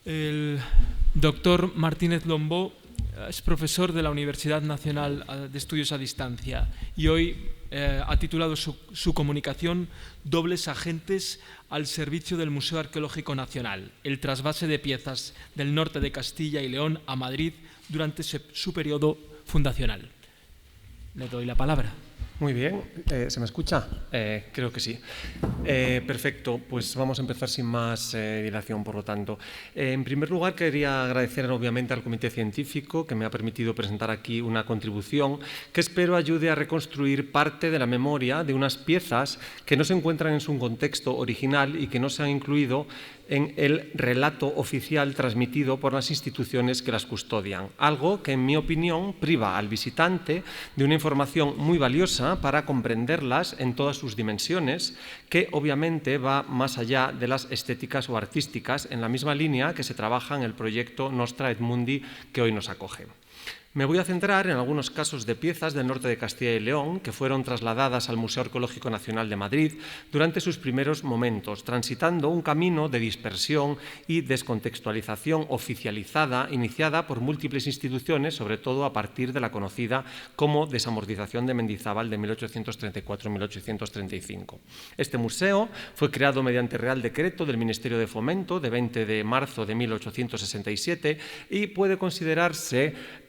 El doctor Martínez Lombó es profesor de la Universidad Nacional de Estudios a Distancia y hoy ha titulado su comunicación «Dobles agentes al servicio del Museo Arqueológico Nacional, el trasvase de piezas del norte de Castilla y León a Madrid durante su periodo fundacional». Le doy la palabra. Muy bien, ¿se me escucha? Creo que sí. Perfecto, pues vamos a empezar sin más dilación, por lo tanto. En primer lugar, quería agradecer obviamente al Comité Científico que me ha permitido presentar aquí una contribución que espero ayude a reconstruir parte de la memoria de unas piezas que no se encuentran en su contexto original y que no se han incluido en el relato oficial transmitido por las instituciones que las custodian, algo que, en mi opinión, priva al visitante de una información muy valiosa para comprenderlas en todas sus dimensiones, que obviamente va más allá de las estéticas o artísticas, en la misma línea que se trabaja en el proyecto Nostra et Mundi que hoy nos acoge. Me voy a centrar en algunos casos de piezas del norte de Castilla y León que fueron trasladadas al Museo Arqueológico Nacional de Madrid durante sus primeros momentos, transitando un camino de dispersión y descontextualización oficializada iniciada por múltiples instituciones, sobre todo a partir de la conocida como Desamortización de Mendizábal de 1834-1835. Este museo fue creado mediante Real Decreto del Ministerio de Fomento de 20 de marzo de 1867 y puede considerarse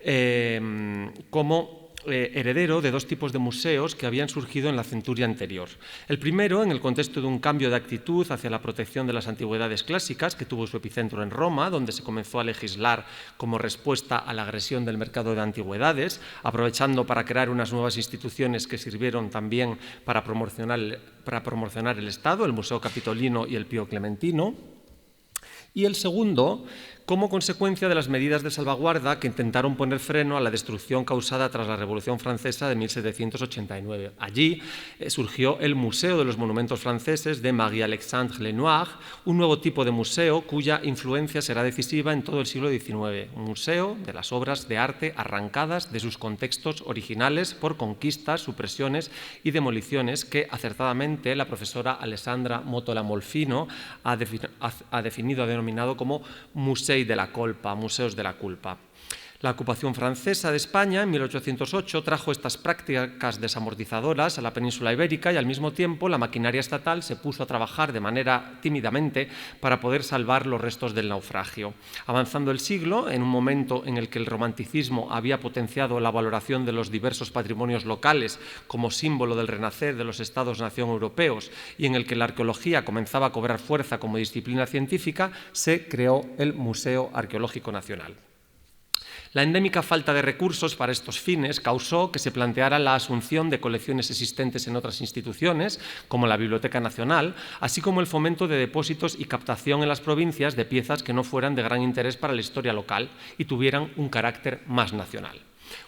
como heredero de dos tipos de museos que habían surgido en la centuria anterior. El primero, en el contexto de un cambio de actitud hacia la protección de las antigüedades clásicas, que tuvo su epicentro en Roma, donde se comenzó a legislar como respuesta a la agresión del mercado de antigüedades, aprovechando para crear unas nuevas instituciones que sirvieron también para promocionar el Estado, el Museo Capitolino y el Pío Clementino. Y el segundo, como consecuencia de las medidas de salvaguarda que intentaron poner freno a la destrucción causada tras la Revolución Francesa de 1789. Allí surgió el Museo de los Monumentos Franceses de Marie-Alexandre Lenoir, un nuevo tipo de museo cuya influencia será decisiva en todo el siglo XIX. Un museo de las obras de arte arrancadas de sus contextos originales por conquistas, supresiones y demoliciones que acertadamente la profesora Alessandra Motola Molfino ha denominado como Musei de la Colpa, museos de la culpa. La ocupación francesa de España en 1808 trajo estas prácticas desamortizadoras a la península ibérica y al mismo tiempo la maquinaria estatal se puso a trabajar de manera tímidamente para poder salvar los restos del naufragio. Avanzando el siglo, en un momento en el que el romanticismo había potenciado la valoración de los diversos patrimonios locales como símbolo del renacer de los estados-nación europeos y en el que la arqueología comenzaba a cobrar fuerza como disciplina científica, se creó el Museo Arqueológico Nacional. La endémica falta de recursos para estos fines causó que se planteara la asunción de colecciones existentes en otras instituciones, como la Biblioteca Nacional, así como el fomento de depósitos y captación en las provincias de piezas que no fueran de gran interés para la historia local y tuvieran un carácter más nacional.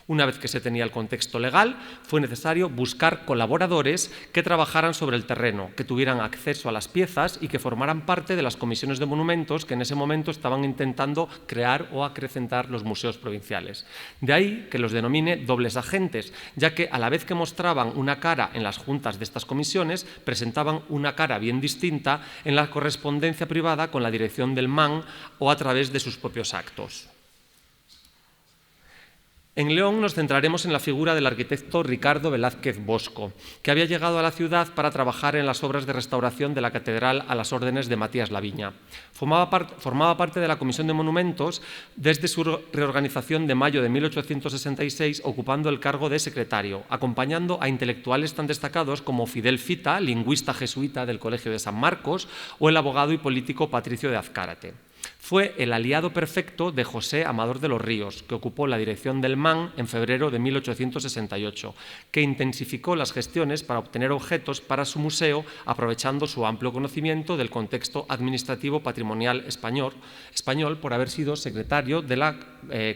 Una vez que se tenía el contexto legal, fue necesario buscar colaboradores que trabajaran sobre el terreno, que tuvieran acceso a las piezas y que formaran parte de las comisiones de monumentos que en ese momento estaban intentando crear o acrecentar los museos provinciales. De ahí que los denomine dobles agentes, ya que a la vez que mostraban una cara en las juntas de estas comisiones, presentaban una cara bien distinta en la correspondencia privada con la dirección del MAN o a través de sus propios actos. En León nos centraremos en la figura del arquitecto Ricardo Velázquez Bosco, que había llegado a la ciudad para trabajar en las obras de restauración de la catedral a las órdenes de Matías Laviña. Formaba parte de la Comisión de Monumentos desde su reorganización de mayo de 1866, ocupando el cargo de secretario, acompañando a intelectuales tan destacados como Fidel Fita, lingüista jesuita del Colegio de San Marcos, o el abogado y político Patricio de Azcárate. Fue el aliado perfecto de José Amador de los Ríos, que ocupó la dirección del MAN en febrero de 1868, que intensificó las gestiones para obtener objetos para su museo, aprovechando su amplio conocimiento del contexto administrativo patrimonial español por haber sido secretario de la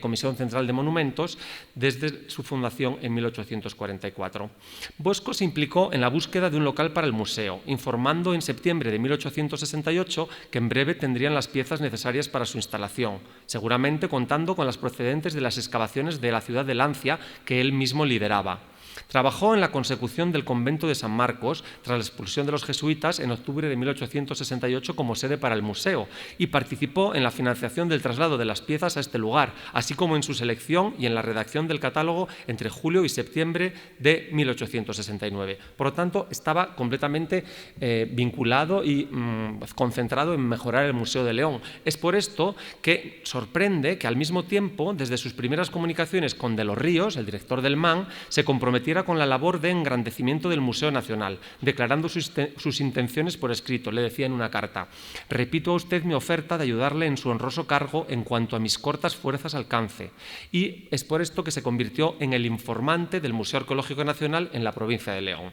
Comisión Central de Monumentos desde su fundación en 1844. Bosco se implicó en la búsqueda de un local para el museo, informando en septiembre de 1868 que en breve tendrían las piezas necesarias para su instalación, seguramente contando con las procedentes de las excavaciones de la ciudad de Lancia que él mismo lideraba. Trabajó en la consecución del convento de San Marcos tras la expulsión de los jesuitas en octubre de 1868 como sede para el museo y participó en la financiación del traslado de las piezas a este lugar, así como en su selección y en la redacción del catálogo entre julio y septiembre de 1869. Por lo tanto, estaba completamente vinculado y concentrado en mejorar el Museo de León. Es por esto que sorprende que al mismo tiempo, desde sus primeras comunicaciones con De los Ríos, el director del MAN, se comprometiera con la labor de engrandecimiento del Museo Nacional, declarando sus intenciones por escrito. Le decía en una carta: «Repito a usted mi oferta de ayudarle en su honroso cargo en cuanto a mis cortas fuerzas alcance». Y es por esto que se convirtió en el informante del Museo Arqueológico Nacional en la provincia de León.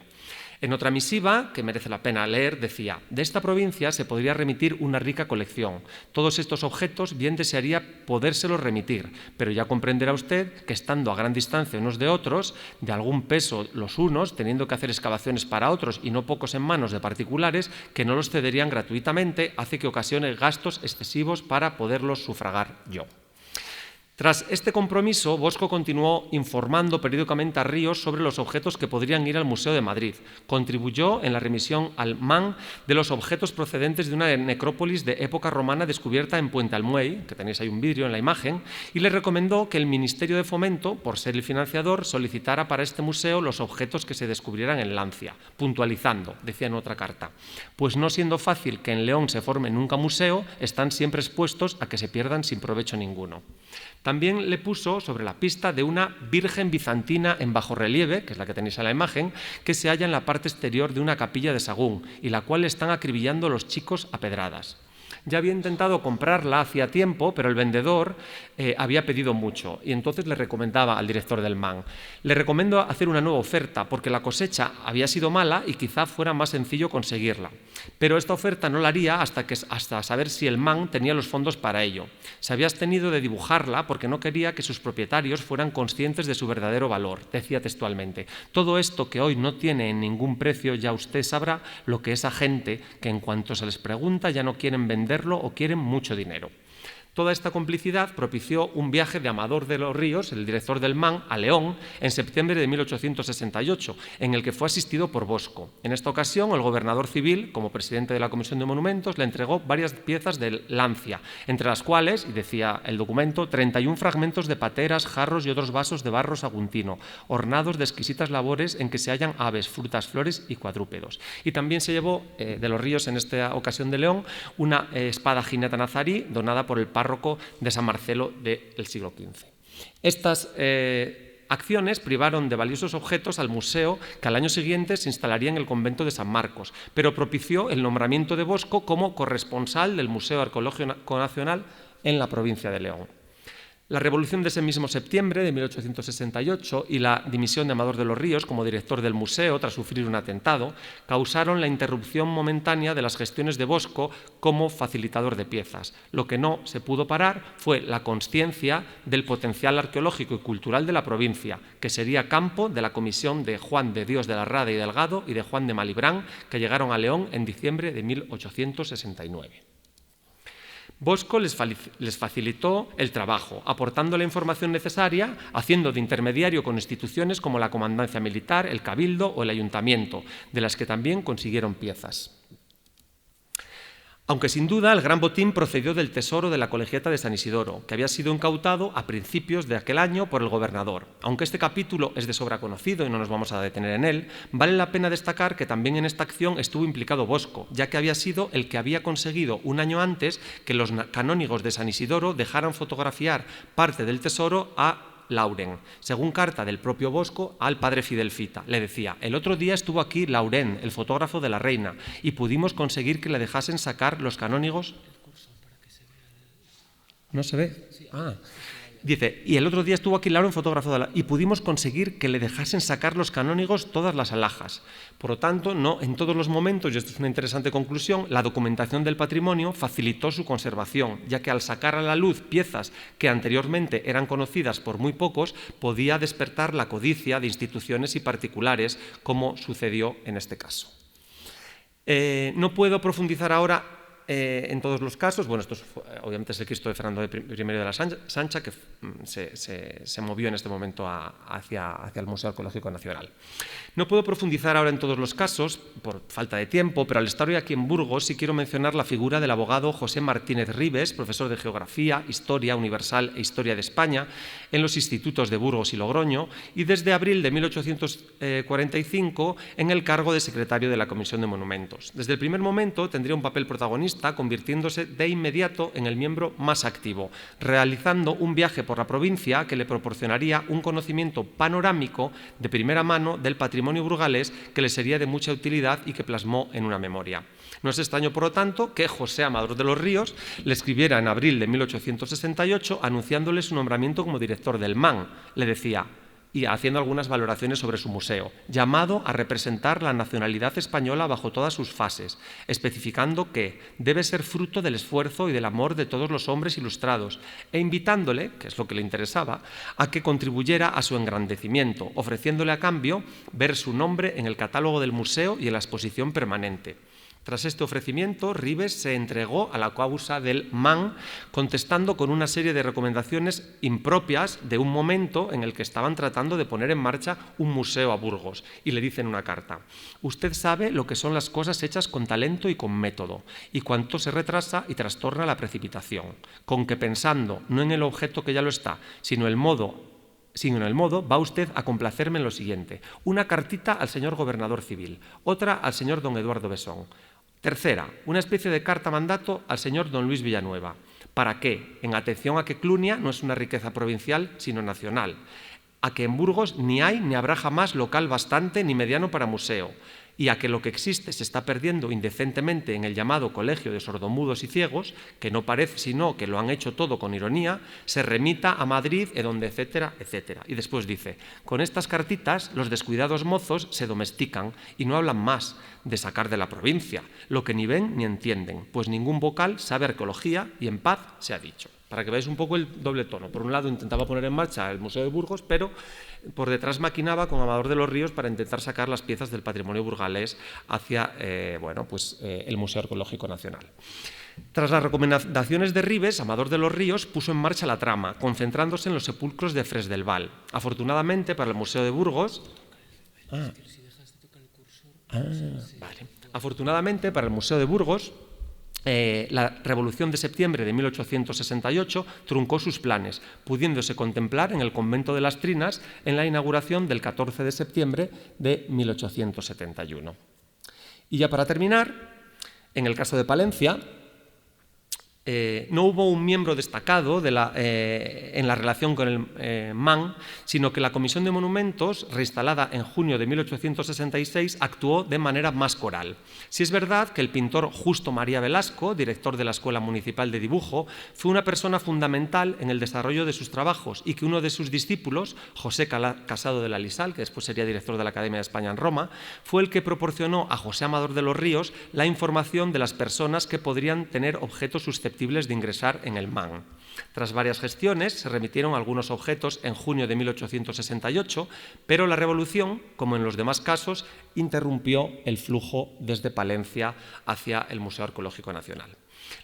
En otra misiva, que merece la pena leer, decía: «De esta provincia se podría remitir una rica colección. Todos estos objetos bien desearía podérselos remitir, pero ya comprenderá usted que, estando a gran distancia unos de otros, de algún peso los unos, teniendo que hacer excavaciones para otros y no pocos en manos de particulares, que no los cederían gratuitamente, hace que ocasione gastos excesivos para poderlos sufragar yo». Tras este compromiso, Bosco continuó informando periódicamente a Ríos sobre los objetos que podrían ir al Museo de Madrid. Contribuyó en la remisión al MAN de los objetos procedentes de una necrópolis de época romana descubierta en Puente Almuey, que tenéis ahí un vidrio en la imagen, y le recomendó que el Ministerio de Fomento, por ser el financiador, solicitara para este museo los objetos que se descubrieran en Lancia, puntualizando, decía en otra carta: «Pues no siendo fácil que en León se forme nunca museo, están siempre expuestos a que se pierdan sin provecho ninguno». También le puso sobre la pista de una Virgen bizantina en bajorrelieve, que es la que tenéis en la imagen, que se halla en la parte exterior de una capilla de Sagún y la cual están acribillando los chicos a pedradas. Ya había intentado comprarla hacía tiempo, pero el vendedor había pedido mucho y entonces le recomendaba al director del MAN: «Le recomiendo hacer una nueva oferta porque la cosecha había sido mala y quizá fuera más sencillo conseguirla. Pero esta oferta no la haría hasta saber si el MAN tenía los fondos para ello. Se había abstenido de dibujarla porque no quería que sus propietarios fueran conscientes de su verdadero valor», decía textualmente. «Todo esto que hoy no tiene en ningún precio, ya usted sabrá lo que es a gente que en cuanto se les pregunta ya no quieren venderlo o quieren mucho dinero». Toda esta complicidad propició un viaje de Amador de los Ríos, el director del MAN, a León en septiembre de 1868, en el que fue asistido por Bosco. En esta ocasión, el gobernador civil, como presidente de la Comisión de Monumentos, le entregó varias piezas de Lancia, entre las cuales, y decía el documento, 31 fragmentos de pateras, jarros y otros vasos de barro saguntino, ornados de exquisitas labores en que se hallan aves, frutas, flores y cuadrúpedos. Y también se llevó de los Ríos, en esta ocasión de León, una espada jineta nazarí donada por el párroco de San Marcelo del siglo XV. Estas acciones privaron de valiosos objetos al museo, que al año siguiente se instalaría en el convento de San Marcos, pero propició el nombramiento de Bosco como corresponsal del Museo Arqueológico Nacional en la provincia de León. La revolución de ese mismo septiembre de 1868 y la dimisión de Amador de los Ríos como director del museo tras sufrir un atentado causaron la interrupción momentánea de las gestiones de Bosco como facilitador de piezas. Lo que no se pudo parar fue la consciencia del potencial arqueológico y cultural de la provincia, que sería campo de la comisión de Juan de Dios de la Rada y Delgado y de Juan de Malibrán, que llegaron a León en diciembre de 1869. Bosco les facilitó el trabajo, aportando la información necesaria, haciendo de intermediario con instituciones como la Comandancia Militar, el Cabildo o el Ayuntamiento, de las que también consiguieron piezas. Aunque sin duda el gran botín procedió del tesoro de la Colegiata de San Isidoro, que había sido incautado a principios de aquel año por el gobernador. Aunque este capítulo es de sobra conocido y no nos vamos a detener en él, vale la pena destacar que también en esta acción estuvo implicado Bosco, ya que había sido el que había conseguido un año antes que los canónigos de San Isidoro dejaran fotografiar parte del tesoro a Lauren, según carta del propio Bosco al padre Fidelfita. Le decía: «El otro día estuvo aquí Lauren, el fotógrafo de la reina, y pudimos conseguir que le dejasen sacar los canónigos». ¿No se ve? Ah. Dice: «Y el otro día estuvo aquí Lauren, fotógrafo de la... y pudimos conseguir que le dejasen sacar los canónigos todas las alhajas». Por lo tanto, no en todos los momentos, y esto es una interesante conclusión, la documentación del patrimonio facilitó su conservación, ya que al sacar a la luz piezas que anteriormente eran conocidas por muy pocos, podía despertar la codicia de instituciones y particulares, como sucedió en este caso. No puedo profundizar ahora en todos los casos, bueno, esto obviamente es el Cristo de Fernando I de la Sancha, que se movió en este momento hacia el Museo Arqueológico Nacional. No puedo profundizar ahora en todos los casos, por falta de tiempo, pero al estar hoy aquí en Burgos sí quiero mencionar la figura del abogado José Martínez Ribes, profesor de Geografía, Historia Universal e Historia de España en los institutos de Burgos y Logroño, y desde abril de 1845 en el cargo de secretario de la Comisión de Monumentos. Desde el primer momento tendría un papel protagonista, convirtiéndose de inmediato en el miembro más activo, realizando un viaje por la provincia que le proporcionaría un conocimiento panorámico de primera mano del patrimonio burgalés que le sería de mucha utilidad y que plasmó en una memoria. No es extraño, por lo tanto, que José Amador de los Ríos le escribiera en abril de 1868 anunciándole su nombramiento como director del MAN. Le decía, y haciendo algunas valoraciones sobre su museo, llamado a representar la nacionalidad española bajo todas sus fases, especificando que debe ser fruto del esfuerzo y del amor de todos los hombres ilustrados, e invitándole, que es lo que le interesaba, a que contribuyera a su engrandecimiento, ofreciéndole a cambio ver su nombre en el catálogo del museo y en la exposición permanente. Tras este ofrecimiento, Ribes se entregó a la causa del MAN, contestando con una serie de recomendaciones impropias de un momento en el que estaban tratando de poner en marcha un museo a Burgos. Y le dice en una carta: «Usted sabe lo que son las cosas hechas con talento y con método, y cuánto se retrasa y trastorna la precipitación, con que pensando no en el objeto que ya lo está, sino en el modo, va usted a complacerme en lo siguiente: una cartita al señor gobernador civil, otra al señor don Eduardo Besón. Tercera, una especie de carta mandato al señor don Luis Villanueva. ¿Para qué? En atención a que Clunia no es una riqueza provincial, sino nacional. A que en Burgos ni hay ni habrá jamás local bastante ni mediano para museo. Y a que lo que existe se está perdiendo indecentemente en el llamado Colegio de Sordomudos y Ciegos, que no parece sino que lo han hecho todo con ironía, se remita a Madrid, donde etcétera, etcétera». Y después dice: «Con estas cartitas los descuidados mozos se domestican y no hablan más de sacar de la provincia, lo que ni ven ni entienden, pues ningún vocal sabe arqueología y en paz se ha dicho». Para que veáis un poco el doble tono. Por un lado intentaba poner en marcha el Museo de Burgos, pero por detrás maquinaba con Amador de los Ríos para intentar sacar las piezas del patrimonio burgalés hacia el Museo Arqueológico Nacional. Tras las recomendaciones de Ribes, Amador de los Ríos puso en marcha la trama, concentrándose en los sepulcros de Fres del Val. Afortunadamente para el Museo de Burgos... Afortunadamente para el Museo de Burgos, la Revolución de septiembre de 1868 truncó sus planes, pudiéndose contemplar en el convento de las Trinas en la inauguración del 14 de septiembre de 1871. Y ya para terminar, en el caso de Palencia, no hubo un miembro destacado en la relación con el MAN, sino que la Comisión de Monumentos, reinstalada en junio de 1866, actuó de manera más coral. Sí es verdad que el pintor Justo María Velasco, director de la Escuela Municipal de Dibujo, fue una persona fundamental en el desarrollo de sus trabajos y que uno de sus discípulos, José Casado de la Lisal, que después sería director de la Academia de España en Roma, fue el que proporcionó a José Amador de los Ríos la información de las personas que podrían tener objetos susceptibles de ingresar en el MAN. Tras varias gestiones, se remitieron algunos objetos en junio de 1868, pero la Revolución, como en los demás casos, interrumpió el flujo desde Palencia hacia el Museo Arqueológico Nacional.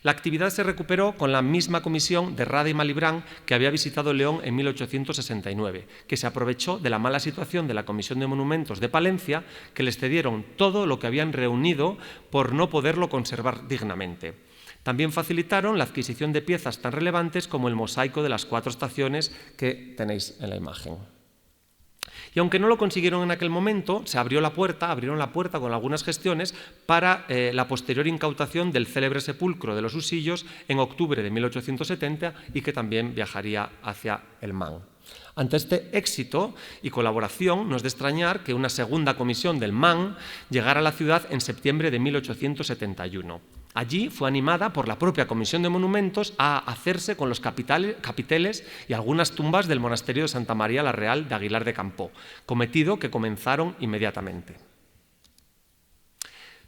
La actividad se recuperó con la misma comisión de Rada y Malibrán que había visitado León en 1869, que se aprovechó de la mala situación de la Comisión de Monumentos de Palencia, que les cedieron todo lo que habían reunido por no poderlo conservar dignamente. También facilitaron la adquisición de piezas tan relevantes como el mosaico de las 4 estaciones que tenéis en la imagen. Y aunque no lo consiguieron en aquel momento, se abrieron la puerta con algunas gestiones para la posterior incautación del célebre sepulcro de los Usillos en octubre de 1870 y que también viajaría hacia el MAN. Ante este éxito y colaboración, no es de extrañar que una segunda comisión del MAN llegara a la ciudad en septiembre de 1871. Allí fue animada por la propia Comisión de Monumentos a hacerse con los capiteles y algunas tumbas del monasterio de Santa María la Real de Aguilar de Campoo, cometido que comenzaron inmediatamente.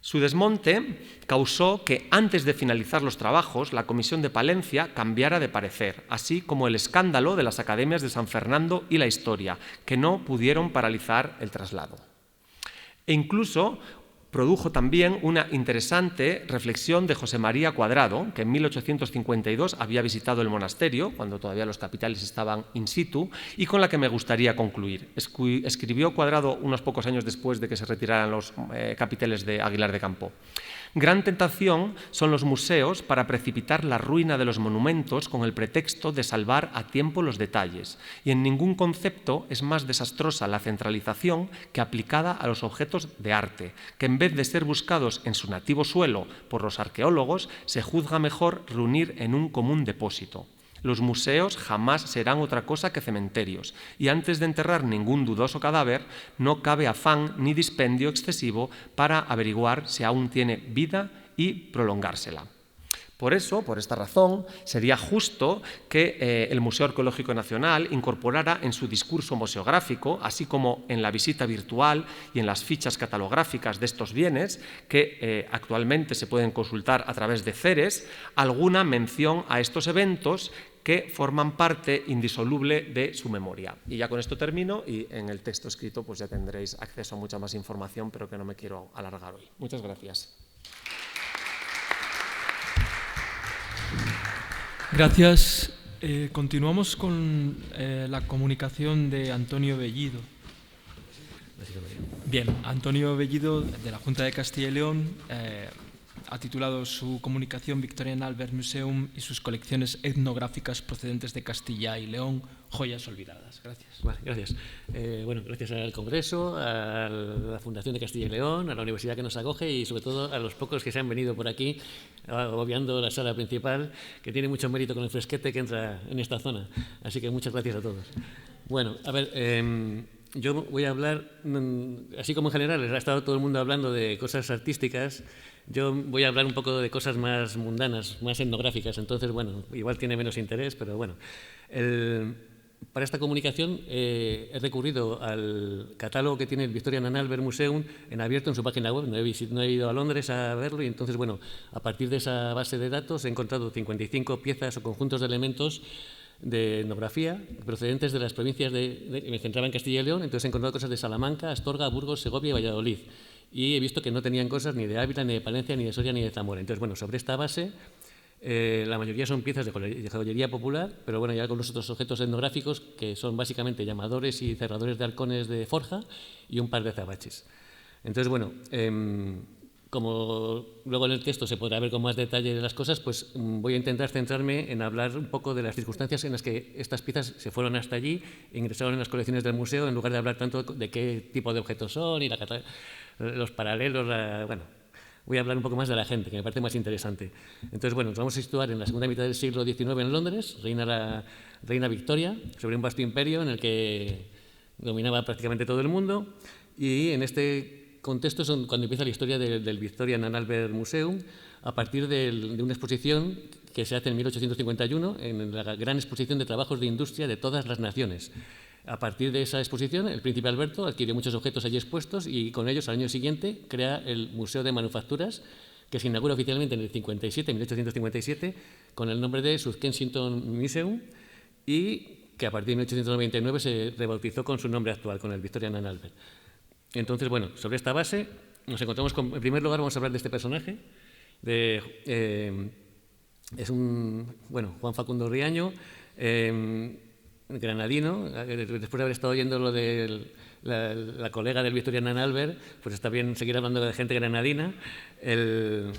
Su desmonte causó que, antes de finalizar los trabajos, la Comisión de Palencia cambiara de parecer, así como el escándalo de las academias de San Fernando y la Historia, que no pudieron paralizar el traslado. E incluso produjo también una interesante reflexión de José María Cuadrado, que en 1852 había visitado el monasterio, cuando todavía los capiteles estaban in situ, y con la que me gustaría concluir. Escribió Cuadrado unos pocos años después de que se retiraran los capiteles de Aguilar de Campoo. Gran tentación son los museos para precipitar la ruina de los monumentos con el pretexto de salvar a tiempo los detalles, y en ningún concepto es más desastrosa la centralización que aplicada a los objetos de arte, que en vez de ser buscados en su nativo suelo por los arqueólogos, se juzga mejor reunir en un común depósito. Los museos jamás serán otra cosa que cementerios, y antes de enterrar ningún dudoso cadáver, no cabe afán ni dispendio excesivo para averiguar si aún tiene vida y prolongársela. Por eso, por esta razón, sería justo que el Museo Arqueológico Nacional incorporara en su discurso museográfico, así como en la visita virtual y en las fichas catalográficas de estos bienes, que actualmente se pueden consultar a través de CERES, alguna mención a estos eventos que forman parte indisoluble de su memoria. Y ya con esto termino, y en el texto escrito pues ya tendréis acceso a mucha más información, pero que no me quiero alargar hoy. Muchas gracias. Gracias. Continuamos con la comunicación de Antonio Bellido. Bien, Antonio Bellido, de la Junta de Castilla y León, ha titulado su comunicación Victorian Albert Museum y sus colecciones etnográficas procedentes de Castilla y León, joyas olvidadas. Gracias. Vale, gracias. Bueno, gracias al Congreso, a la Fundación de Castilla y León, a la universidad que nos acoge y sobre todo a los pocos que se han venido por aquí, obviando la sala principal, que tiene mucho mérito con el fresquete que entra en esta zona. Así que muchas gracias a todos. Bueno, a ver, yo voy a hablar, así como en general, ha estado todo el mundo hablando de cosas artísticas. Yo voy a hablar un poco de cosas más mundanas, más etnográficas, entonces, bueno, igual tiene menos interés, pero bueno. Para esta comunicación he recurrido al catálogo que tiene el Victorian and Albert Museum en abierto en su página web. No he ido a Londres a verlo y entonces, bueno, a partir de esa base de datos he encontrado 55 piezas o conjuntos de elementos de etnografía procedentes de las provincias me centraba en Castilla y León, entonces he encontrado cosas de Salamanca, Astorga, Burgos, Segovia y Valladolid. Y he visto que no tenían cosas ni de Ávila, ni de Palencia, ni de Soria, ni de Zamora. Entonces, bueno, sobre esta base, la mayoría son piezas de joyería popular, pero bueno, ya con los otros objetos etnográficos, que son básicamente llamadores y cerradores de halcones de forja y un par de azabaches. Entonces, bueno, como luego en el texto se podrá ver con más detalle de las cosas, pues voy a intentar centrarme en hablar un poco de las circunstancias en las que estas piezas se fueron hasta allí, ingresaron en las colecciones del museo, en lugar de hablar tanto de qué tipo de objetos son y los paralelos, bueno, voy a hablar un poco más de la gente, que me parece más interesante. Entonces, bueno, nos vamos a situar en la segunda mitad del siglo XIX en Londres, reina Victoria, sobre un vasto imperio en el que dominaba prácticamente todo el mundo, y en este contexto es cuando empieza la historia del Victorian and Albert Museum, a partir de una exposición que se hace en 1851, en la gran exposición de trabajos de industria de todas las naciones. A partir de esa exposición, el príncipe Alberto adquirió muchos objetos allí expuestos y con ellos, al año siguiente, crea el Museo de Manufacturas, que se inaugura oficialmente en el 1857, con el nombre de South Kensington Museum, y que a partir de 1899 se rebautizó con su nombre actual, con el Victorian and Albert. Entonces, bueno, sobre esta base nos encontramos con, en primer lugar, vamos a hablar de este personaje, es Juan Facundo Riaño, granadino. Después de haber estado oyendo lo de la colega del Victorian and Albert, pues está bien seguir hablando de gente granadina. Él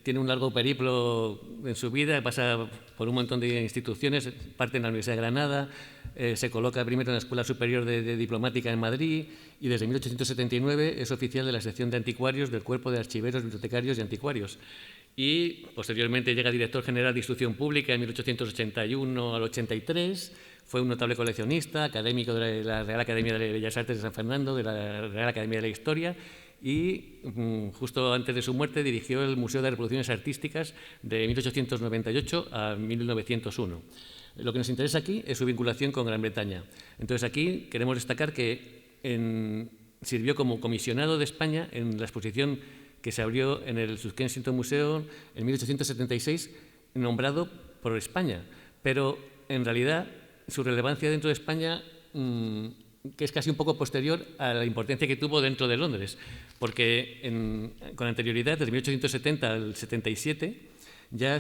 tiene un largo periplo en su vida, pasa por un montón de instituciones, parte en la Universidad de Granada, se coloca primero en la Escuela Superior de Diplomática en Madrid y desde 1879 es oficial de la sección de anticuarios del Cuerpo de Archiveros, Bibliotecarios y Anticuarios. Y posteriormente llega director general de Instrucción Pública en 1881 al 83, fue un notable coleccionista, académico de la Real Academia de Bellas Artes de San Fernando, de la Real Academia de la Historia, y justo antes de su muerte dirigió el Museo de Reproducciones Artísticas de 1898 a 1901. Lo que nos interesa aquí es su vinculación con Gran Bretaña. Entonces aquí queremos destacar que sirvió como comisionado de España en la exposición que se abrió en el South Kensington Museum en 1876, nombrado por España. Pero en realidad su relevancia dentro de España que es casi un poco posterior a la importancia que tuvo dentro de Londres, porque con anterioridad, desde 1870 al 77, ya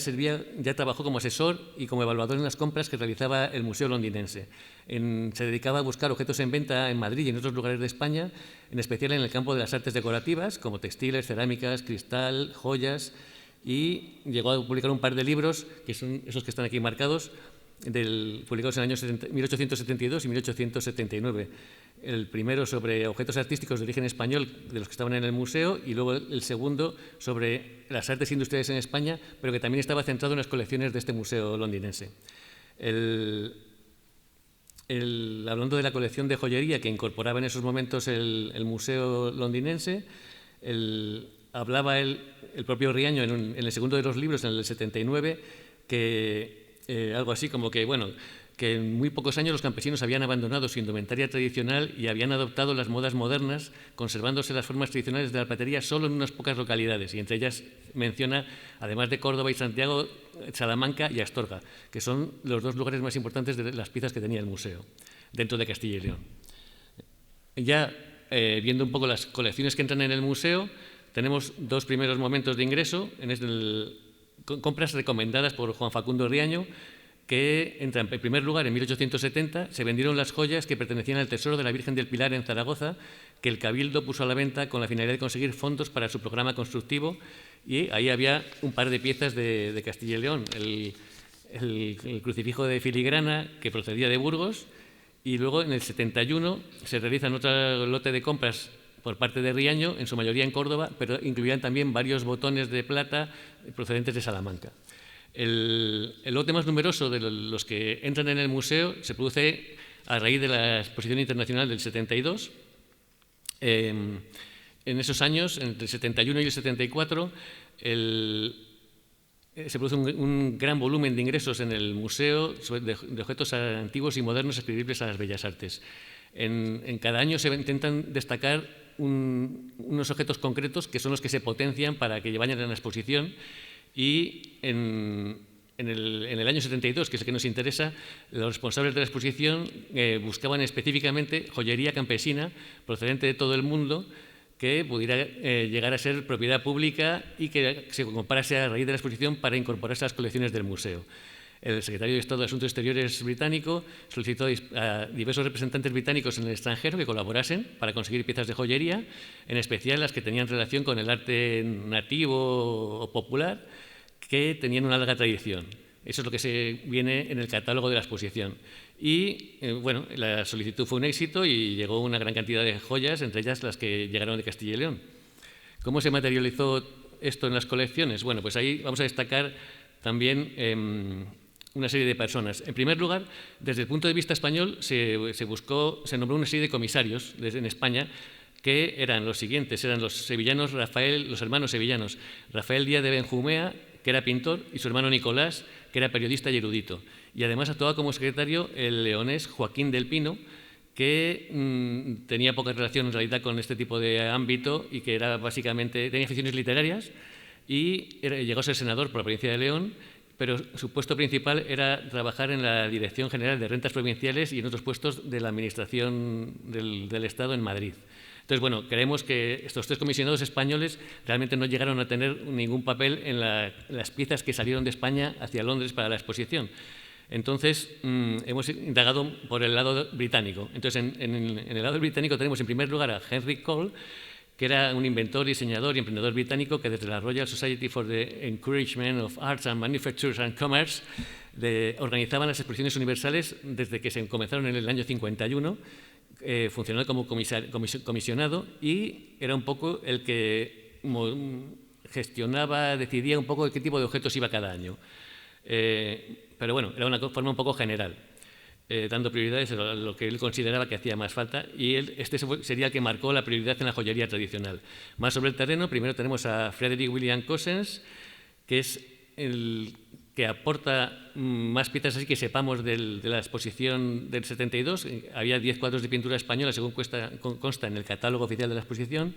trabajó como asesor y como evaluador en las compras que realizaba el Museo Londinense. Se dedicaba a buscar objetos en venta en Madrid y en otros lugares de España, en especial en el campo de las artes decorativas, como textiles, cerámicas, cristal, joyas, y llegó a publicar un par de libros, que son esos que están aquí marcados, publicados en los años 1872 y 1879. El primero sobre objetos artísticos de origen español de los que estaban en el museo, y luego el segundo sobre las artes industriales en España, pero que también estaba centrado en las colecciones de este museo londinense. Hablando de la colección de joyería que incorporaba en esos momentos el museo londinense, hablaba el propio Riaño en el segundo de los libros, en el 79, que algo así como que, bueno, que en muy pocos años los campesinos habían abandonado su indumentaria tradicional y habían adoptado las modas modernas, conservándose las formas tradicionales de la platería solo en unas pocas localidades, y entre ellas menciona, además de Córdoba y Santiago, Salamanca y Astorga, que son los dos lugares más importantes de las piezas que tenía el museo, dentro de Castilla y León. Ya viendo un poco las colecciones que entran en el museo, tenemos dos primeros momentos de ingreso, compras recomendadas por Juan Facundo Riaño, que entran en primer lugar en 1870, se vendieron las joyas que pertenecían al Tesoro de la Virgen del Pilar en Zaragoza, que el Cabildo puso a la venta con la finalidad de conseguir fondos para su programa constructivo, y ahí había un par de piezas de Castilla y León, el crucifijo de filigrana que procedía de Burgos, y luego en el 71 se realizan otro lote de compras por parte de Riaño, en su mayoría en Córdoba, pero incluían también varios botones de plata procedentes de Salamanca. El lote más numeroso de los que entran en el museo se produce a raíz de la Exposición Internacional del 72. En esos años, entre el 71 y el 74, se produce un gran volumen de ingresos en el museo de objetos antiguos y modernos adscribibles a las bellas artes. En cada año se intentan destacar unos objetos concretos que son los que se potencian para que vayan en la exposición, y en el año 72, que es el que nos interesa, los responsables de la exposición buscaban específicamente joyería campesina procedente de todo el mundo que pudiera llegar a ser propiedad pública y que se comprase a raíz de la exposición para incorporarse a las colecciones del museo. El secretario de Estado de Asuntos Exteriores británico solicitó a diversos representantes británicos en el extranjero que colaborasen para conseguir piezas de joyería, en especial las que tenían relación con el arte nativo o popular, que tenían una larga tradición. Eso es lo que se viene en el catálogo de la exposición. Y, bueno, la solicitud fue un éxito y llegó una gran cantidad de joyas, entre ellas las que llegaron de Castilla y León. ¿Cómo se materializó esto en las colecciones? Bueno, pues ahí vamos a destacar también una serie de personas. En primer lugar, desde el punto de vista español, se nombró una serie de comisarios en España, que eran los siguientes: eran los hermanos sevillanos, Rafael Díaz de Benjumea, que era pintor, y su hermano Nicolás, que era periodista y erudito. Y además actuaba como secretario el leonés Joaquín del Pino, que tenía poca relación en realidad con este tipo de ámbito y que era básicamente tenía aficiones literarias, y llegó a ser senador por la provincia de León, pero su puesto principal era trabajar en la Dirección General de Rentas Provinciales y en otros puestos de la Administración del Estado en Madrid. Entonces, bueno, creemos que estos tres comisionados españoles realmente no llegaron a tener ningún papel en las piezas que salieron de España hacia Londres para la exposición. Entonces, hemos indagado por el lado británico. Entonces, en el lado británico tenemos en primer lugar a Henry Cole, que era un inventor, diseñador y emprendedor británico que desde la Royal Society for the Encouragement of Arts and Manufactures and Commerce organizaban las exposiciones universales desde que se comenzaron en el año 51, funcionó como comisionado, y era un poco el que gestionaba, decidía un poco de qué tipo de objetos iba cada año. Pero bueno, era una forma un poco general, dando prioridades a lo que él consideraba que hacía más falta, y este sería el que marcó la prioridad en la joyería tradicional. Más sobre el terreno, primero tenemos a Frederick William Cossens, que es el que aporta más piezas así que sepamos de la exposición del 72. Había 10 cuadros de pintura española, según consta en el catálogo oficial de la exposición,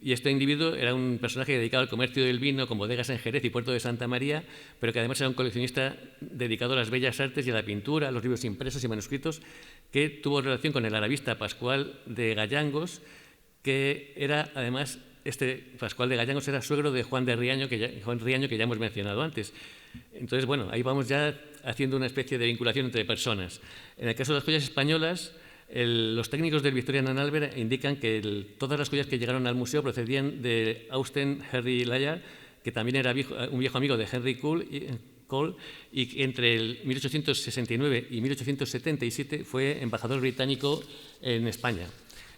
y este individuo era un personaje dedicado al comercio del vino, con bodegas en Jerez y Puerto de Santa María, pero que además era un coleccionista dedicado a las bellas artes y a la pintura, a los libros impresos y manuscritos, que tuvo relación con el arabista Pascual de Gallangos, que era además, Pascual de Gallangos era suegro de Juan Riaño, que ya hemos mencionado antes. Entonces, bueno, ahí vamos ya haciendo una especie de vinculación entre personas. En el caso de las joyas españolas, los técnicos del Victorian and Albert indican que todas las joyas que llegaron al museo procedían de Austen Henry Layard, que también era un viejo amigo de Henry Cole, y que entre el 1869 y 1877 fue embajador británico en España.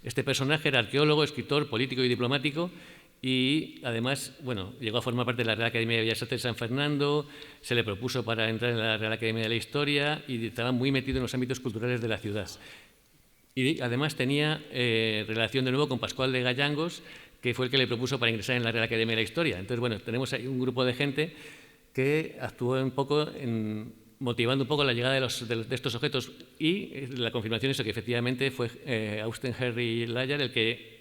Este personaje era arqueólogo, escritor, político y diplomático, y además, bueno, llegó a formar parte de la Real Academia de Bellas Artes de San Fernando, se le propuso para entrar en la Real Academia de la Historia y estaba muy metido en los ámbitos culturales de la ciudad. Y además tenía relación de nuevo con Pascual de Gallangos, que fue el que le propuso para ingresar en la Real Academia de la Historia. Entonces, bueno, tenemos ahí un grupo de gente que actuó un poco motivando un poco la llegada de estos objetos, y la confirmación es que efectivamente fue Austen Henry Layard el que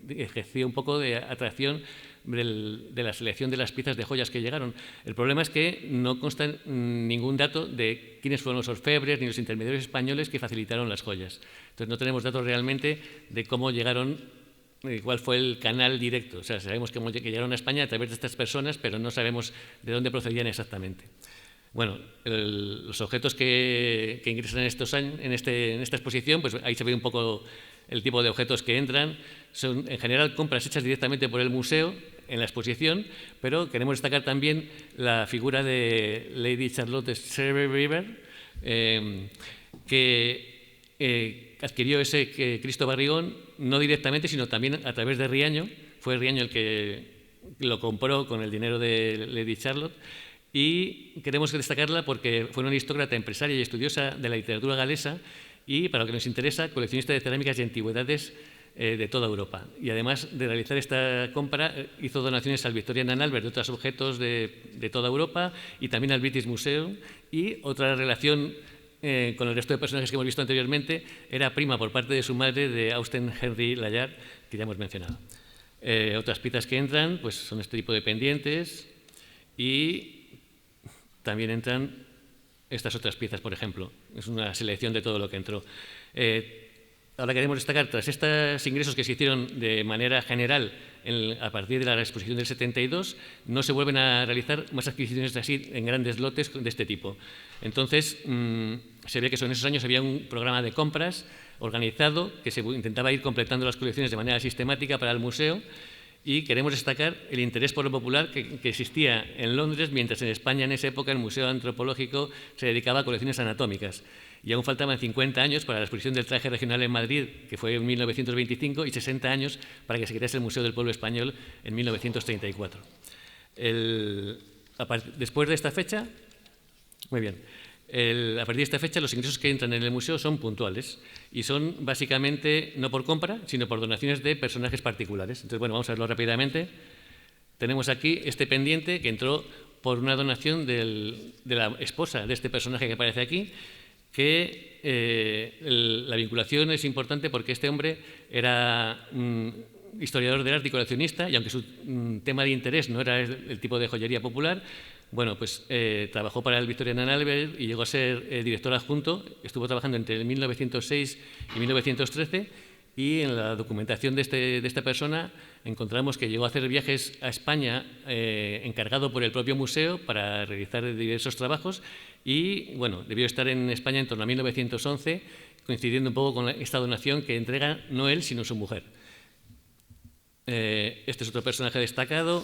ejerció un poco de atracción de la selección de las piezas de joyas que llegaron. El problema es que no consta ningún dato de quiénes fueron los orfebres ni los intermediarios españoles que facilitaron las joyas. Entonces no tenemos datos realmente de cómo llegaron, cuál fue el canal directo. O sea, sabemos que llegaron a España a través de estas personas, pero no sabemos de dónde procedían exactamente. Bueno, los objetos que ingresan en esta exposición, pues ahí se ve un poco el tipo de objetos que entran. Son en general compras hechas directamente por el museo en la exposición, pero queremos destacar también la figura de Lady Charlotte River, que adquirió ese Cristo Barrigón no directamente, sino también a través de Riaño. Fue Riaño el que lo compró con el dinero de Lady Charlotte. Y queremos destacarla porque fue una aristócrata, empresaria y estudiosa de la literatura galesa y, para lo que nos interesa, coleccionista de cerámicas y antigüedades de toda Europa. Y además de realizar esta compra, hizo donaciones al Victorian and Albert de otros objetos de toda Europa y también al British Museum. Y otra relación con el resto de personajes que hemos visto anteriormente, era prima por parte de su madre de Austen Henry Layard, que ya hemos mencionado. Otras piezas que entran pues, son este tipo de pendientes y también entran estas otras piezas, por ejemplo. Es una selección de todo lo que entró. Ahora queremos destacar, tras estos ingresos que se hicieron de manera general a partir de la exposición del 72, no se vuelven a realizar más adquisiciones así en grandes lotes de este tipo. Entonces, se ve que en esos años había un programa de compras organizado que se intentaba ir completando las colecciones de manera sistemática para el museo. Y queremos destacar el interés por lo popular que existía en Londres, mientras en España en esa época el Museo Antropológico se dedicaba a colecciones anatómicas. Y aún faltaban 50 años para la exposición del traje regional en Madrid, que fue en 1925, y 60 años para que se crease el Museo del Pueblo Español en 1934. Después de esta fecha, muy bien. A partir de esta fecha, los ingresos que entran en el museo son puntuales y son básicamente no por compra, sino por donaciones de personajes particulares. Entonces, bueno, vamos a verlo rápidamente. Tenemos aquí este pendiente que entró por una donación de la esposa de este personaje que aparece aquí, que la vinculación es importante porque este hombre era historiador del arte y coleccionista, y aunque su tema de interés no era el tipo de joyería popular, bueno, pues trabajó para el Victorian and Albert y llegó a ser director adjunto. Estuvo trabajando entre 1906 y 1913 y en la documentación de esta persona encontramos que llegó a hacer viajes a España encargado por el propio museo para realizar diversos trabajos y, bueno, debió estar en España en torno a 1911, coincidiendo un poco con esta donación que entrega no él, sino su mujer. Este es otro personaje destacado.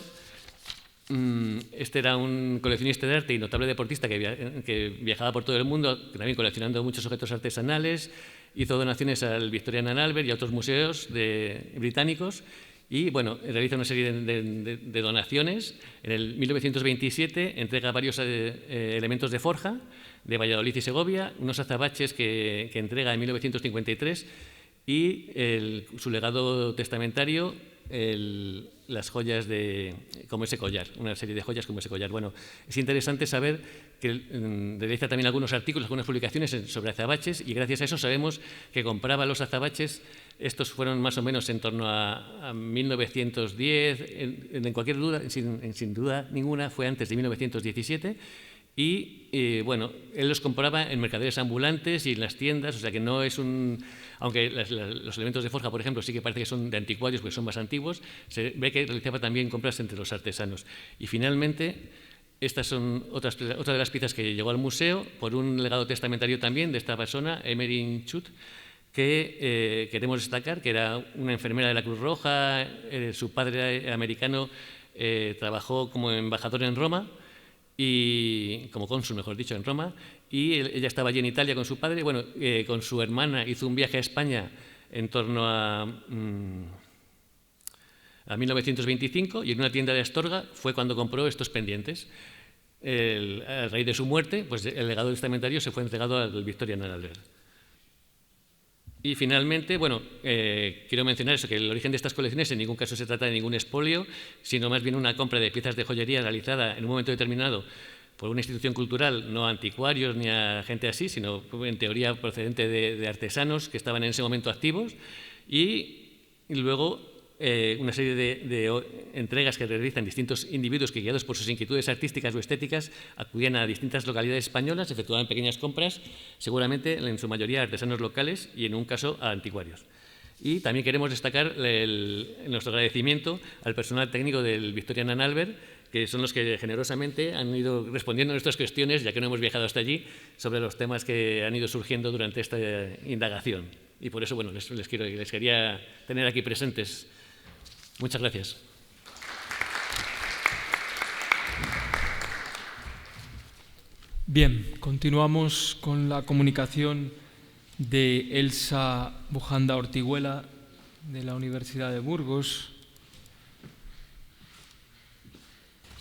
Este era un coleccionista de arte y notable deportista que viajaba por todo el mundo, también coleccionando muchos objetos artesanales. Hizo donaciones al Victorian and Albert y a otros museos británicos y, bueno, realiza una serie de donaciones. En el 1927 entrega varios elementos de forja de Valladolid y Segovia, unos azabaches que entrega en 1953 y su legado testamentario, las joyas como ese collar, una serie de joyas como ese collar. Bueno, es interesante saber que realiza también algunos artículos, algunas publicaciones sobre azabaches y gracias a eso sabemos que compraba los azabaches. Estos fueron más o menos en torno a 1910, en cualquier duda, sin duda ninguna, fue antes de 1917 Y, bueno, él los compraba en mercaderes ambulantes y en las tiendas, o sea que no es un... Aunque los elementos de forja, por ejemplo, sí que parece que son de anticuarios porque son más antiguos, se ve que realizaba también compras entre los artesanos. Y finalmente, estas son otra de las piezas que llegó al museo por un legado testamentario también de esta persona, Emery Chut, que queremos destacar, que era una enfermera de la Cruz Roja, su padre americano trabajó como embajador en Roma, y como cónsul, mejor dicho, en Roma, y ella estaba allí en Italia con su padre. Bueno, con su hermana hizo un viaje a España en torno a 1925, y en una tienda de Astorga fue cuando compró estos pendientes. A raíz de su muerte, pues el legado testamentario se fue entregado al Victorian and Albert. Y finalmente, bueno, quiero mencionar eso, que el origen de estas colecciones en ningún caso se trata de ningún expolio, sino más bien una compra de piezas de joyería realizada en un momento determinado por una institución cultural, no a anticuarios ni a gente así, sino en teoría procedente de artesanos que estaban en ese momento activos, y luego una serie de entregas que realizan distintos individuos que, guiados por sus inquietudes artísticas o estéticas, acudían a distintas localidades españolas, efectuaban pequeñas compras, seguramente en su mayoría a artesanos locales y en un caso a anticuarios. Y también queremos destacar nuestro agradecimiento al personal técnico del Victorian and Albert, que son los que generosamente han ido respondiendo a nuestras cuestiones, ya que no hemos viajado hasta allí, sobre los temas que han ido surgiendo durante esta indagación. Y por eso, bueno, les quería tener aquí presentes. Muchas gracias. Bien, continuamos con la comunicación de Elsa Bujanda Ortiguela, de la Universidad de Burgos,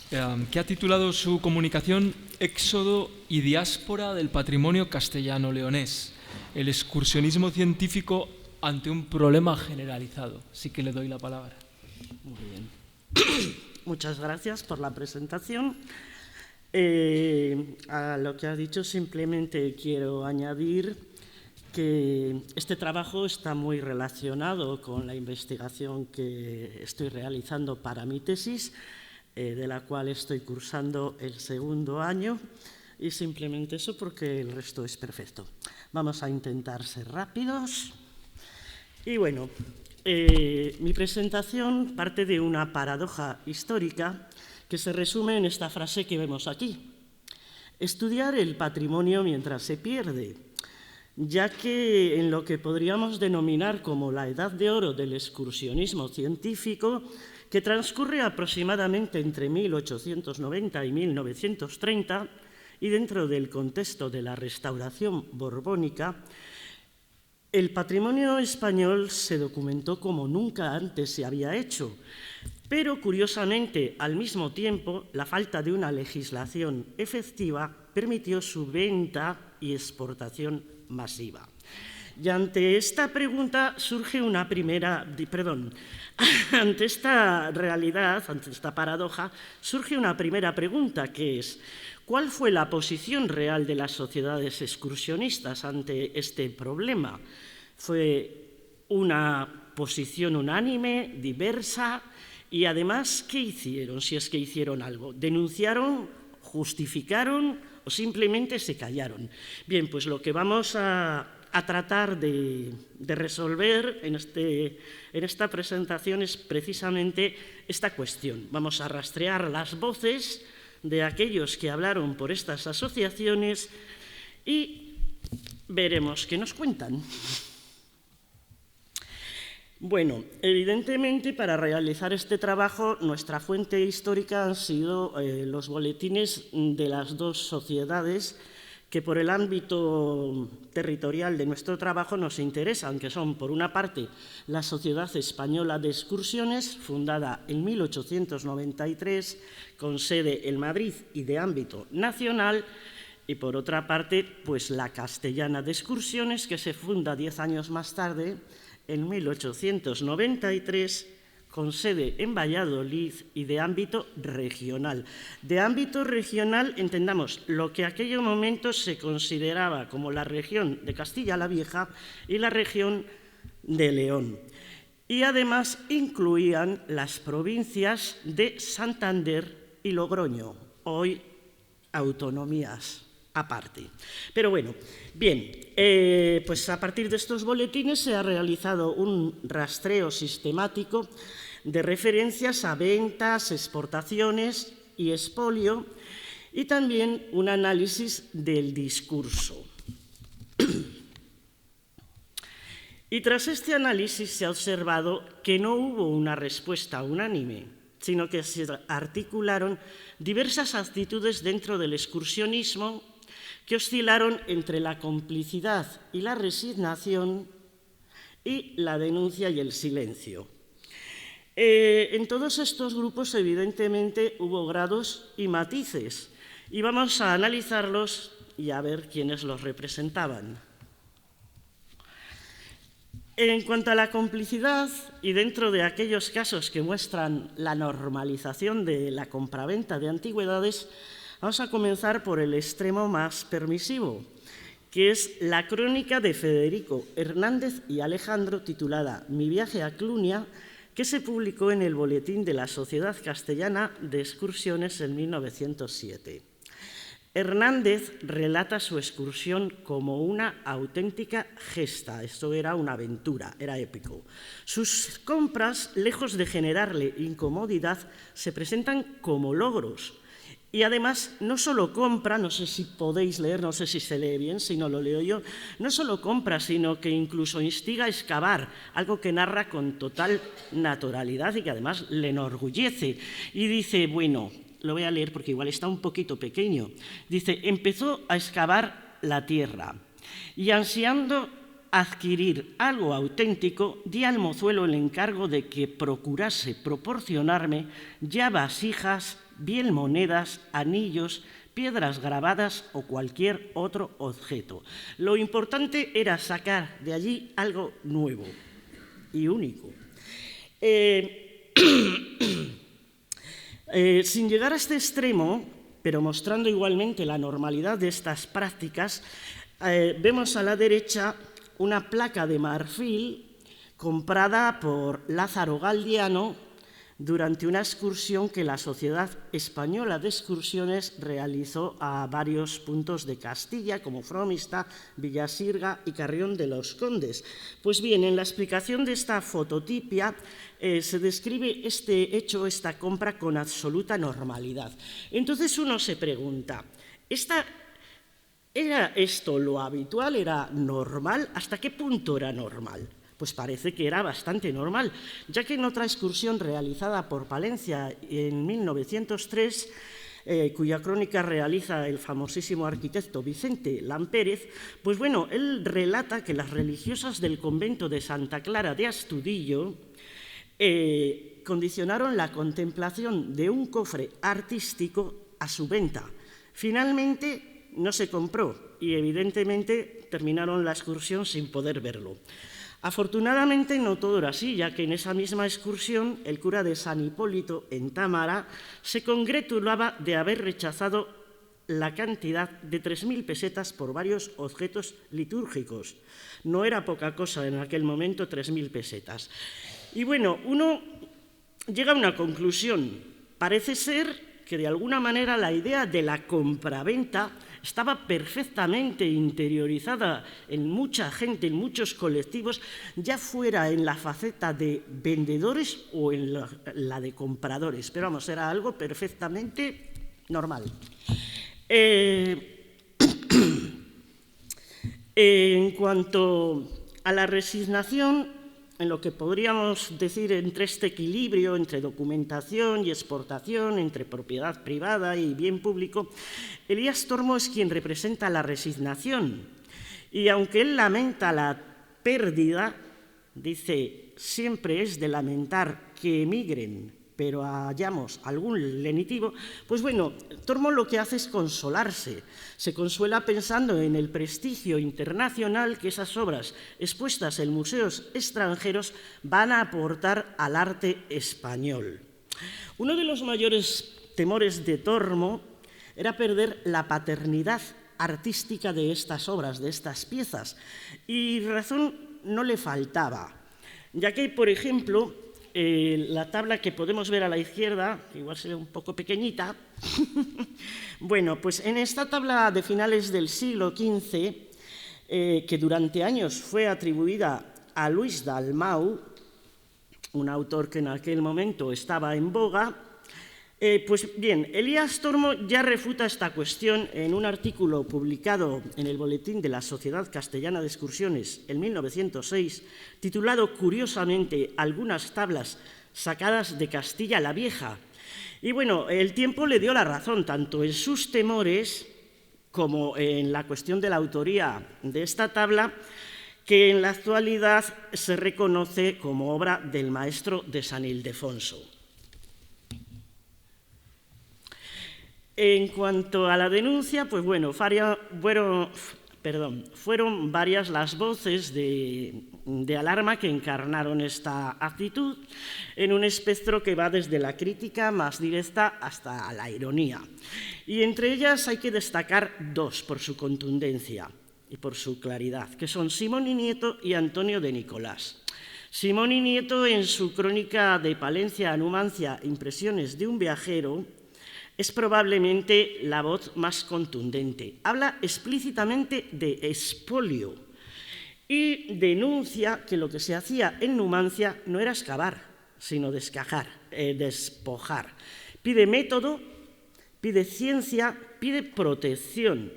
que ha titulado su comunicación Éxodo y diáspora del patrimonio castellano-leonés, el excursionismo científico ante un problema generalizado. Así que le doy la palabra. Muy bien. Muchas gracias por la presentación. A lo que ha dicho simplemente quiero añadir que este trabajo está muy relacionado con la investigación que estoy realizando para mi tesis, de la cual estoy cursando el segundo año, y simplemente eso porque el resto es perfecto. Vamos a intentar ser rápidos. Y bueno, mi presentación parte de una paradoja histórica que se resume en esta frase que vemos aquí: estudiar el patrimonio mientras se pierde, ya que en lo que podríamos denominar como la edad de oro del excursionismo científico, que transcurre aproximadamente entre 1890 y 1930, y dentro del contexto de la restauración borbónica, el patrimonio español se documentó como nunca antes se había hecho, pero curiosamente, al mismo tiempo, la falta de una legislación efectiva permitió su venta y exportación masiva. Y ante esta pregunta surge ante esta realidad, ante esta paradoja, surge una primera pregunta, que es: ¿cuál fue la posición real de las sociedades excursionistas ante este problema? ¿Fue una posición unánime, diversa? Y además, ¿qué hicieron, si es que hicieron algo? ¿Denunciaron, justificaron o simplemente se callaron? Bien, pues lo que vamos a tratar de resolver en esta presentación es precisamente esta cuestión. Vamos a rastrear las voces de aquellos que hablaron por estas asociaciones y veremos qué nos cuentan. Bueno, evidentemente, para realizar este trabajo, nuestra fuente histórica han sido los boletines de las dos sociedades que por el ámbito territorial de nuestro trabajo nos interesan, que son, por una parte, la Sociedad Española de Excursiones, fundada en 1893, con sede en Madrid y de ámbito nacional, y por otra parte, pues la Castellana de Excursiones, que se funda 10 años más tarde, en 1893, con sede en Valladolid y de ámbito regional. De ámbito regional entendamos lo que en aquel momento se consideraba como la región de Castilla la Vieja y la región de León. Y además incluían las provincias de Santander y Logroño, hoy autonomías aparte. Pero bueno, bien, pues a partir de estos boletines se ha realizado un rastreo sistemático de referencias a ventas, exportaciones y expolio, y también un análisis del discurso. Y tras este análisis se ha observado que no hubo una respuesta unánime, sino que se articularon diversas actitudes dentro del excursionismo que oscilaron entre la complicidad y la resignación y la denuncia y el silencio. En todos estos grupos, evidentemente, hubo grados y matices, y vamos a analizarlos y a ver quiénes los representaban. En cuanto a la complicidad, y dentro de aquellos casos que muestran la normalización de la compraventa de antigüedades, vamos a comenzar por el extremo más permisivo, que es la crónica de Federico Hernández y Alejandro titulada Mi viaje a Clunia, que se publicó en el Boletín de la Sociedad Castellana de Excursiones en 1907. Hernández relata su excursión como una auténtica gesta, esto era una aventura, era épico. Sus compras, lejos de generarle incomodidad, se presentan como logros. Y además, no solo compra, no sé si podéis leer, no sé si se lee bien, si no lo leo yo, no solo compra, sino que incluso instiga a excavar, algo que narra con total naturalidad y que además le enorgullece. Y dice, bueno, lo voy a leer porque igual está un poquito pequeño. Dice, empezó a excavar la tierra y ansiando adquirir algo auténtico, di al mozuelo el encargo de que procurase proporcionarme ya vasijas, bien monedas, anillos, piedras grabadas o cualquier otro objeto. Lo importante era sacar de allí algo nuevo y único. Sin llegar a este extremo, pero mostrando igualmente la normalidad de estas prácticas, vemos a la derecha una placa de marfil comprada por Lázaro Galdiano durante una excursión que la Sociedad Española de Excursiones realizó a varios puntos de Castilla, como Fromista, Villasirga y Carrión de los Condes. Pues bien, en la explicación de esta fototipia se describe este hecho, esta compra, con absoluta normalidad. Entonces uno se pregunta, ¿era esto lo habitual? ¿Era normal? ¿Hasta qué punto era normal? Pues parece que era bastante normal, ya que en otra excursión realizada por Palencia en 1903, cuya crónica realiza el famosísimo arquitecto Vicente Lampérez, pues bueno, él relata que las religiosas del convento de Santa Clara de Astudillo condicionaron la contemplación de un cofre artístico a su venta. Finalmente no se compró y evidentemente terminaron la excursión sin poder verlo. Afortunadamente no todo era así, ya que en esa misma excursión el cura de San Hipólito, en Támara, se congratulaba de haber rechazado la cantidad de 3.000 pesetas por varios objetos litúrgicos. No era poca cosa en aquel momento 3.000 pesetas. Y bueno, uno llega a una conclusión. Parece ser que de alguna manera la idea de la compraventa estaba perfectamente interiorizada en mucha gente, en muchos colectivos, ya fuera en la faceta de vendedores o en la de compradores. Pero vamos, era algo perfectamente normal. En cuanto a la resignación, en lo que podríamos decir entre este equilibrio entre documentación y exportación, entre propiedad privada y bien público, Elías Tormo es quien representa la resignación. Y aunque él lamenta la pérdida, dice, siempre es de lamentar que emigren, pero hallamos algún lenitivo, pues bueno, Tormo lo que hace es consolarse. Se consuela pensando en el prestigio internacional que esas obras expuestas en museos extranjeros van a aportar al arte español. Uno de los mayores temores de Tormo era perder la paternidad artística de estas obras, de estas piezas, y razón no le faltaba, ya que, por ejemplo, la tabla que podemos ver a la izquierda, que igual se ve un poco pequeñita, bueno, pues en esta tabla de finales del siglo XV, que durante años fue atribuida a Luis Dalmau, un autor que en aquel momento estaba en boga, pues bien, Elías Tormo ya refuta esta cuestión en un artículo publicado en el Boletín de la Sociedad Castellana de Excursiones en 1906, titulado curiosamente Algunas tablas sacadas de Castilla la Vieja. Y bueno, el tiempo le dio la razón, tanto en sus temores como en la cuestión de la autoría de esta tabla, que en la actualidad se reconoce como obra del maestro de San Ildefonso. En cuanto a la denuncia, pues bueno, fueron varias las voces de alarma que encarnaron esta actitud en un espectro que va desde la crítica más directa hasta la ironía. Y entre ellas hay que destacar dos por su contundencia y por su claridad, que son Simón y Nieto y Antonio de Nicolás. Simón y Nieto, en su crónica de Palencia a Numancia, Impresiones de un viajero, es probablemente la voz más contundente. Habla explícitamente de expolio y denuncia que lo que se hacía en Numancia no era excavar, sino despojar. Pide método, pide ciencia, pide protección,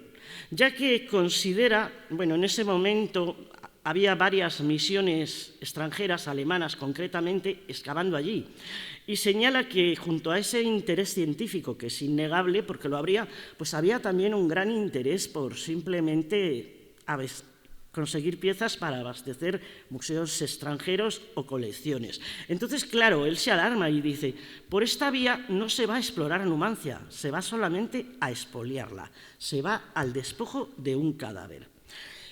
ya que considera, bueno, en ese momento había varias misiones extranjeras, alemanas concretamente, excavando allí. Y señala que junto a ese interés científico, que es innegable porque lo habría, pues había también un gran interés por simplemente conseguir piezas para abastecer museos extranjeros o colecciones. Entonces, claro, él se alarma y dice, por esta vía no se va a explorar Numancia, se va solamente a expoliarla, se va al despojo de un cadáver.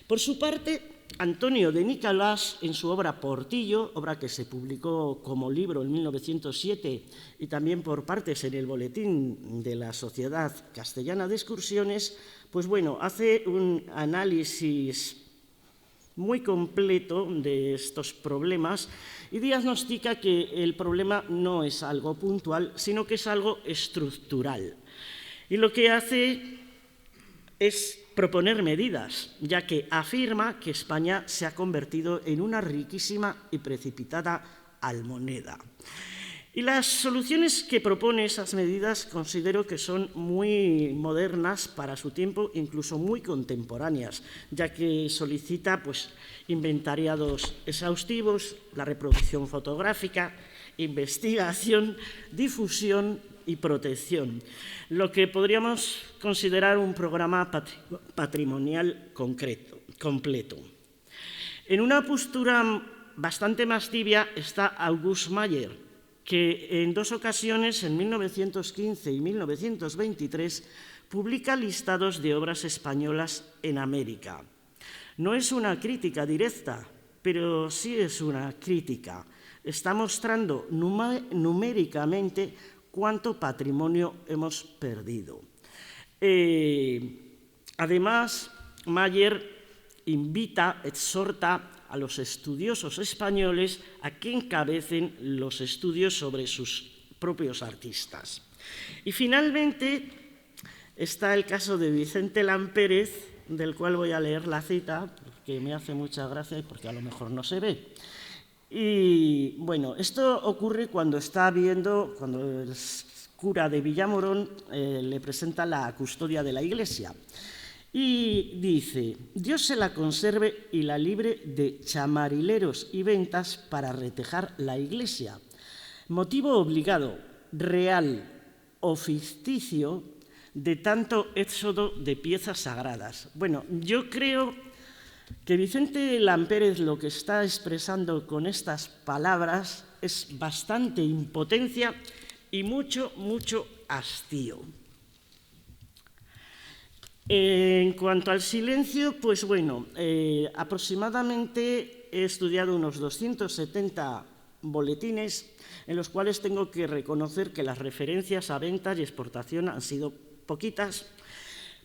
Por su parte, Antonio de Nicolás, en su obra Portillo, obra que se publicó como libro en 1907 y también por partes en el Boletín de la Sociedad Castellana de Excursiones, pues bueno, hace un análisis muy completo de estos problemas y diagnostica que el problema no es algo puntual, sino que es algo estructural. Y lo que hace es proponer medidas, ya que afirma que España se ha convertido en una riquísima y precipitada almoneda. Y las soluciones que propone esas medidas considero que son muy modernas para su tiempo, incluso muy contemporáneas, ya que solicita pues, inventariados exhaustivos, la reproducción fotográfica, investigación, difusión y protección, lo que podríamos considerar un programa patrimonial completo. En una postura bastante más tibia está August Mayer, que en dos ocasiones, en 1915 y 1923, publica listados de obras españolas en América. No es una crítica directa, pero sí es una crítica. Está mostrando numéricamente cuánto patrimonio hemos perdido. Además, Mayer exhorta a los estudiosos españoles a que encabecen los estudios sobre sus propios artistas. Y finalmente está el caso de Vicente Lampérez, del cual voy a leer la cita, porque me hace mucha gracia y porque a lo mejor no se ve. Y bueno, esto ocurre cuando el cura de Villamorón le presenta la custodia de la iglesia. Y dice, Dios se la conserve y la libre de chamarileros y ventas para retejar la iglesia. Motivo obligado, real o ficticio de tanto éxodo de piezas sagradas. Bueno, yo creo que Vicente Lampérez lo que está expresando con estas palabras es bastante impotencia y mucho hastío. En cuanto al silencio, pues bueno, aproximadamente he estudiado unos 270 boletines en los cuales tengo que reconocer que las referencias a ventas y exportación han sido poquitas,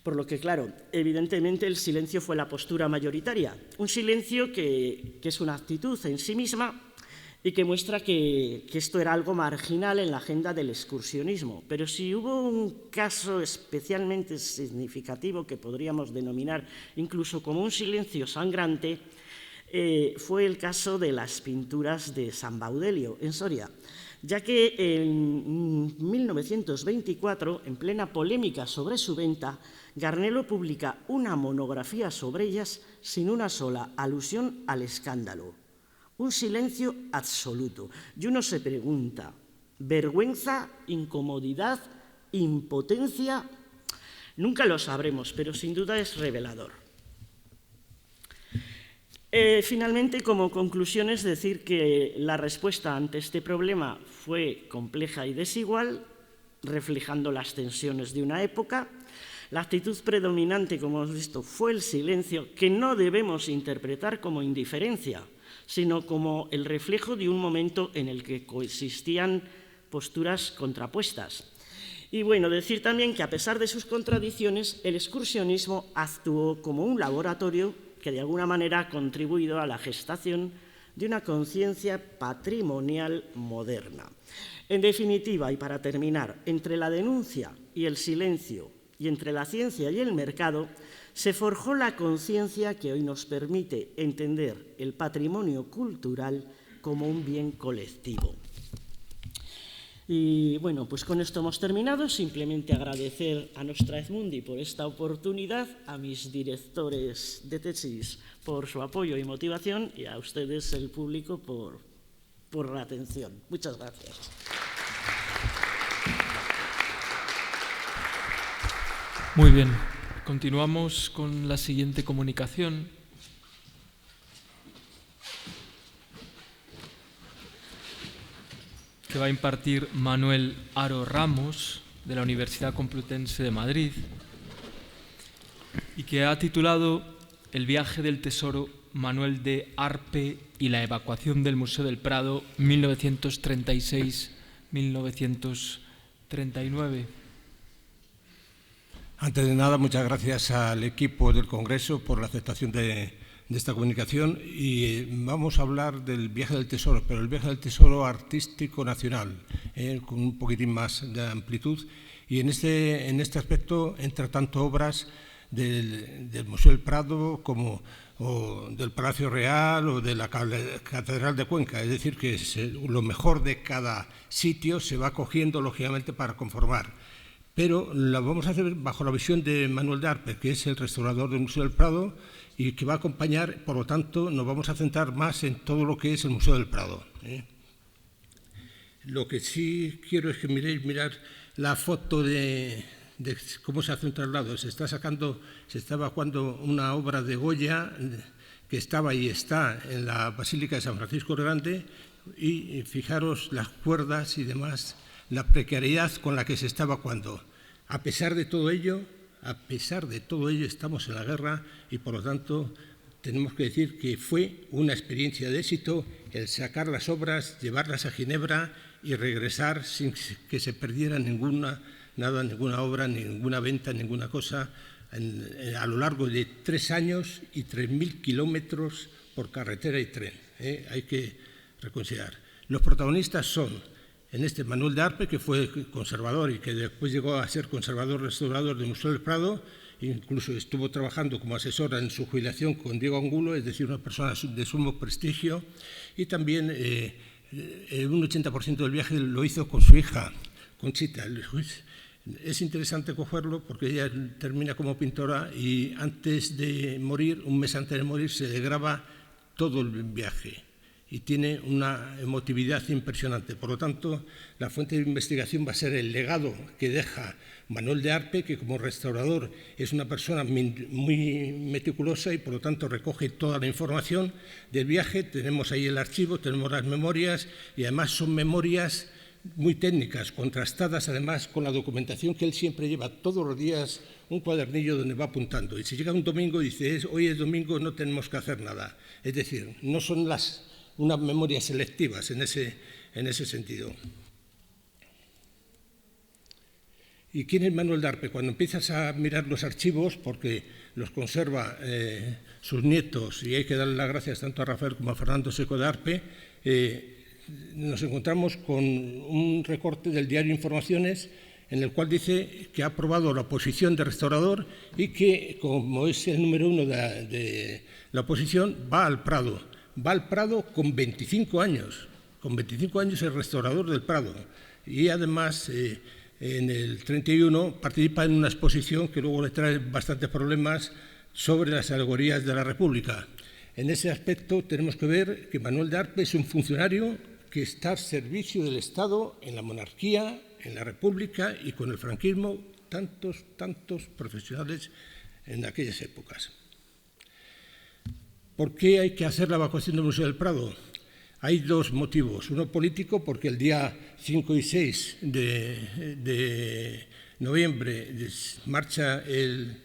por lo que, claro, evidentemente el silencio fue la postura mayoritaria. Un silencio que es una actitud en sí misma y que muestra que esto era algo marginal en la agenda del excursionismo. Pero si hubo un caso especialmente significativo que podríamos denominar incluso como un silencio sangrante, fue el caso de las pinturas de San Baudelio, en Soria, ya que en 1924, en plena polémica sobre su venta, Garnelo publica una monografía sobre ellas sin una sola alusión al escándalo. Un silencio absoluto. Y uno se pregunta, ¿vergüenza, incomodidad, impotencia? Nunca lo sabremos, pero sin duda es revelador. Finalmente, como conclusión, es decir que la respuesta ante este problema fue compleja y desigual, reflejando las tensiones de una época. La actitud predominante, como hemos visto, fue el silencio, que no debemos interpretar como indiferencia, sino como el reflejo de un momento en el que coexistían posturas contrapuestas. Y bueno, decir también que a pesar de sus contradicciones, el excursionismo actuó como un laboratorio que de alguna manera ha contribuido a la gestación de una conciencia patrimonial moderna. En definitiva, y para terminar, entre la denuncia y el silencio, y entre la ciencia y el mercado, se forjó la conciencia que hoy nos permite entender el patrimonio cultural como un bien colectivo. Y bueno, pues con esto hemos terminado. Simplemente agradecer a Nostra Edmundi por esta oportunidad, a mis directores de tesis por su apoyo y motivación y a ustedes, el público, por la atención. Muchas gracias. Muy bien, continuamos con la siguiente comunicación. Que va a impartir Manuel Haro Ramos, de la Universidad Complutense de Madrid, y que ha titulado El viaje del tesoro Manuel de Arpe y la evacuación del Museo del Prado 1936-1939. Antes de nada, muchas gracias al equipo del Congreso por la aceptación de esta comunicación, y vamos a hablar del viaje del tesoro, pero el viaje del tesoro artístico nacional, con un poquitín más de amplitud, y en este aspecto entra tanto obras del Museo del Prado como del Palacio Real o de la Catedral de Cuenca, es decir, que lo mejor de cada sitio se va cogiendo lógicamente para conformar. Pero la vamos a hacer bajo la visión de Manuel de Arpe, que es el restaurador del Museo del Prado y que va a acompañar, por lo tanto, nos vamos a centrar más en todo lo que es el Museo del Prado. Lo que sí quiero es que mirar la foto de cómo se hace un traslado. Se está evacuando una obra de Goya que estaba y está en la Basílica de San Francisco el Grande, y fijaros las cuerdas y demás, la precariedad con la que se está evacuando. A pesar de todo ello, estamos en la guerra y, por lo tanto, tenemos que decir que fue una experiencia de éxito el sacar las obras, llevarlas a Ginebra y regresar sin que se perdiera ninguna obra, ninguna venta, ninguna cosa, a lo largo de 3 años y 3.000 kilómetros por carretera y tren. Hay que reconsiderar. Los protagonistas son, en este, Manuel de Arpe, que fue conservador y que después llegó a ser conservador-restaurador del Museo del Prado, incluso estuvo trabajando como asesora en su jubilación con Diego Angulo, es decir, una persona de sumo prestigio, y también un 80% del viaje lo hizo con su hija, Conchita. Es interesante cogerlo porque ella termina como pintora y antes de morir, un mes antes de morir, se le graba todo el viaje y tiene una emotividad impresionante. Por lo tanto, la fuente de investigación va a ser el legado que deja Manuel de Arpe, que como restaurador es una persona muy meticulosa y por lo tanto recoge toda la información del viaje. Tenemos ahí el archivo, tenemos las memorias y además son memorias muy técnicas, contrastadas además con la documentación que él siempre lleva todos los días, un cuadernillo donde va apuntando. Y si llega un domingo y dice, hoy es domingo, no tenemos que hacer nada. Es decir, no son unas memorias selectivas en ese sentido. ¿Y quién es Manuel de Arpe? Cuando empiezas a mirar los archivos, porque los conserva sus nietos, y hay que darle las gracias tanto a Rafael como a Fernando Seco de Arpe, nos encontramos con un recorte del diario Informaciones en el cual dice que ha aprobado la oposición de restaurador y que, como es el número 1 de la oposición, va al Prado. Va al Prado con 25 años. Con 25 años el restaurador del Prado. Y además, en el 31 participa en una exposición que luego le trae bastantes problemas sobre las alegorías de la República. En ese aspecto tenemos que ver que Manuel de Arpe es un funcionario que está al servicio del Estado en la monarquía, en la República y con el franquismo, tantos profesionales en aquellas épocas. ¿Por qué hay que hacer la evacuación del Museo del Prado? Hay dos motivos. Uno político, porque el día 5 y 6 de noviembre marcha el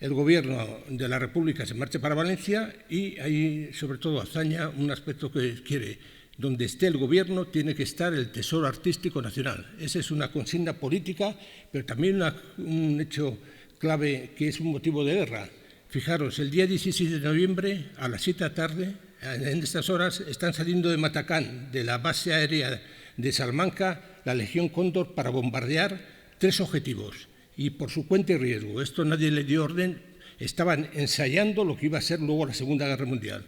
Gobierno de la República, se marcha para Valencia y ahí, sobre todo, Azaña un aspecto que quiere. Donde esté el Gobierno tiene que estar el Tesoro Artístico Nacional. Esa es una consigna política, pero también un hecho clave que es un motivo de guerra. Fijaros, el día 16 de noviembre, a las 7 de la tarde, en estas horas, están saliendo de Matacán, de la base aérea de Salamanca, la Legión Cóndor para bombardear 3 objetivos. Y por su cuenta y riesgo, esto nadie le dio orden, estaban ensayando lo que iba a ser luego la Segunda Guerra Mundial.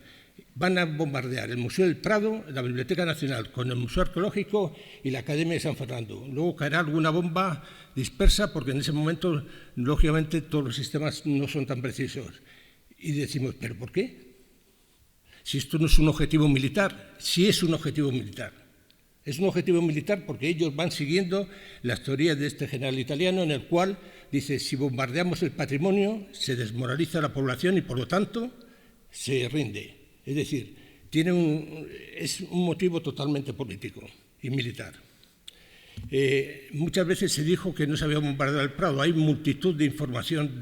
Van a bombardear el Museo del Prado, la Biblioteca Nacional, con el Museo Arqueológico y la Academia de San Fernando. Luego caerá alguna bomba dispersa, porque en ese momento, lógicamente, todos los sistemas no son tan precisos. Y decimos, ¿pero por qué? Si esto no es un objetivo militar, sí es un objetivo militar. Es un objetivo militar porque ellos van siguiendo las teorías de este general italiano, en el cual dice, si bombardeamos el patrimonio, se desmoraliza la población y, por lo tanto, se rinde. Es decir, es un motivo totalmente político y militar. Muchas veces se dijo que no se había bombardeado el Prado. Hay multitud de información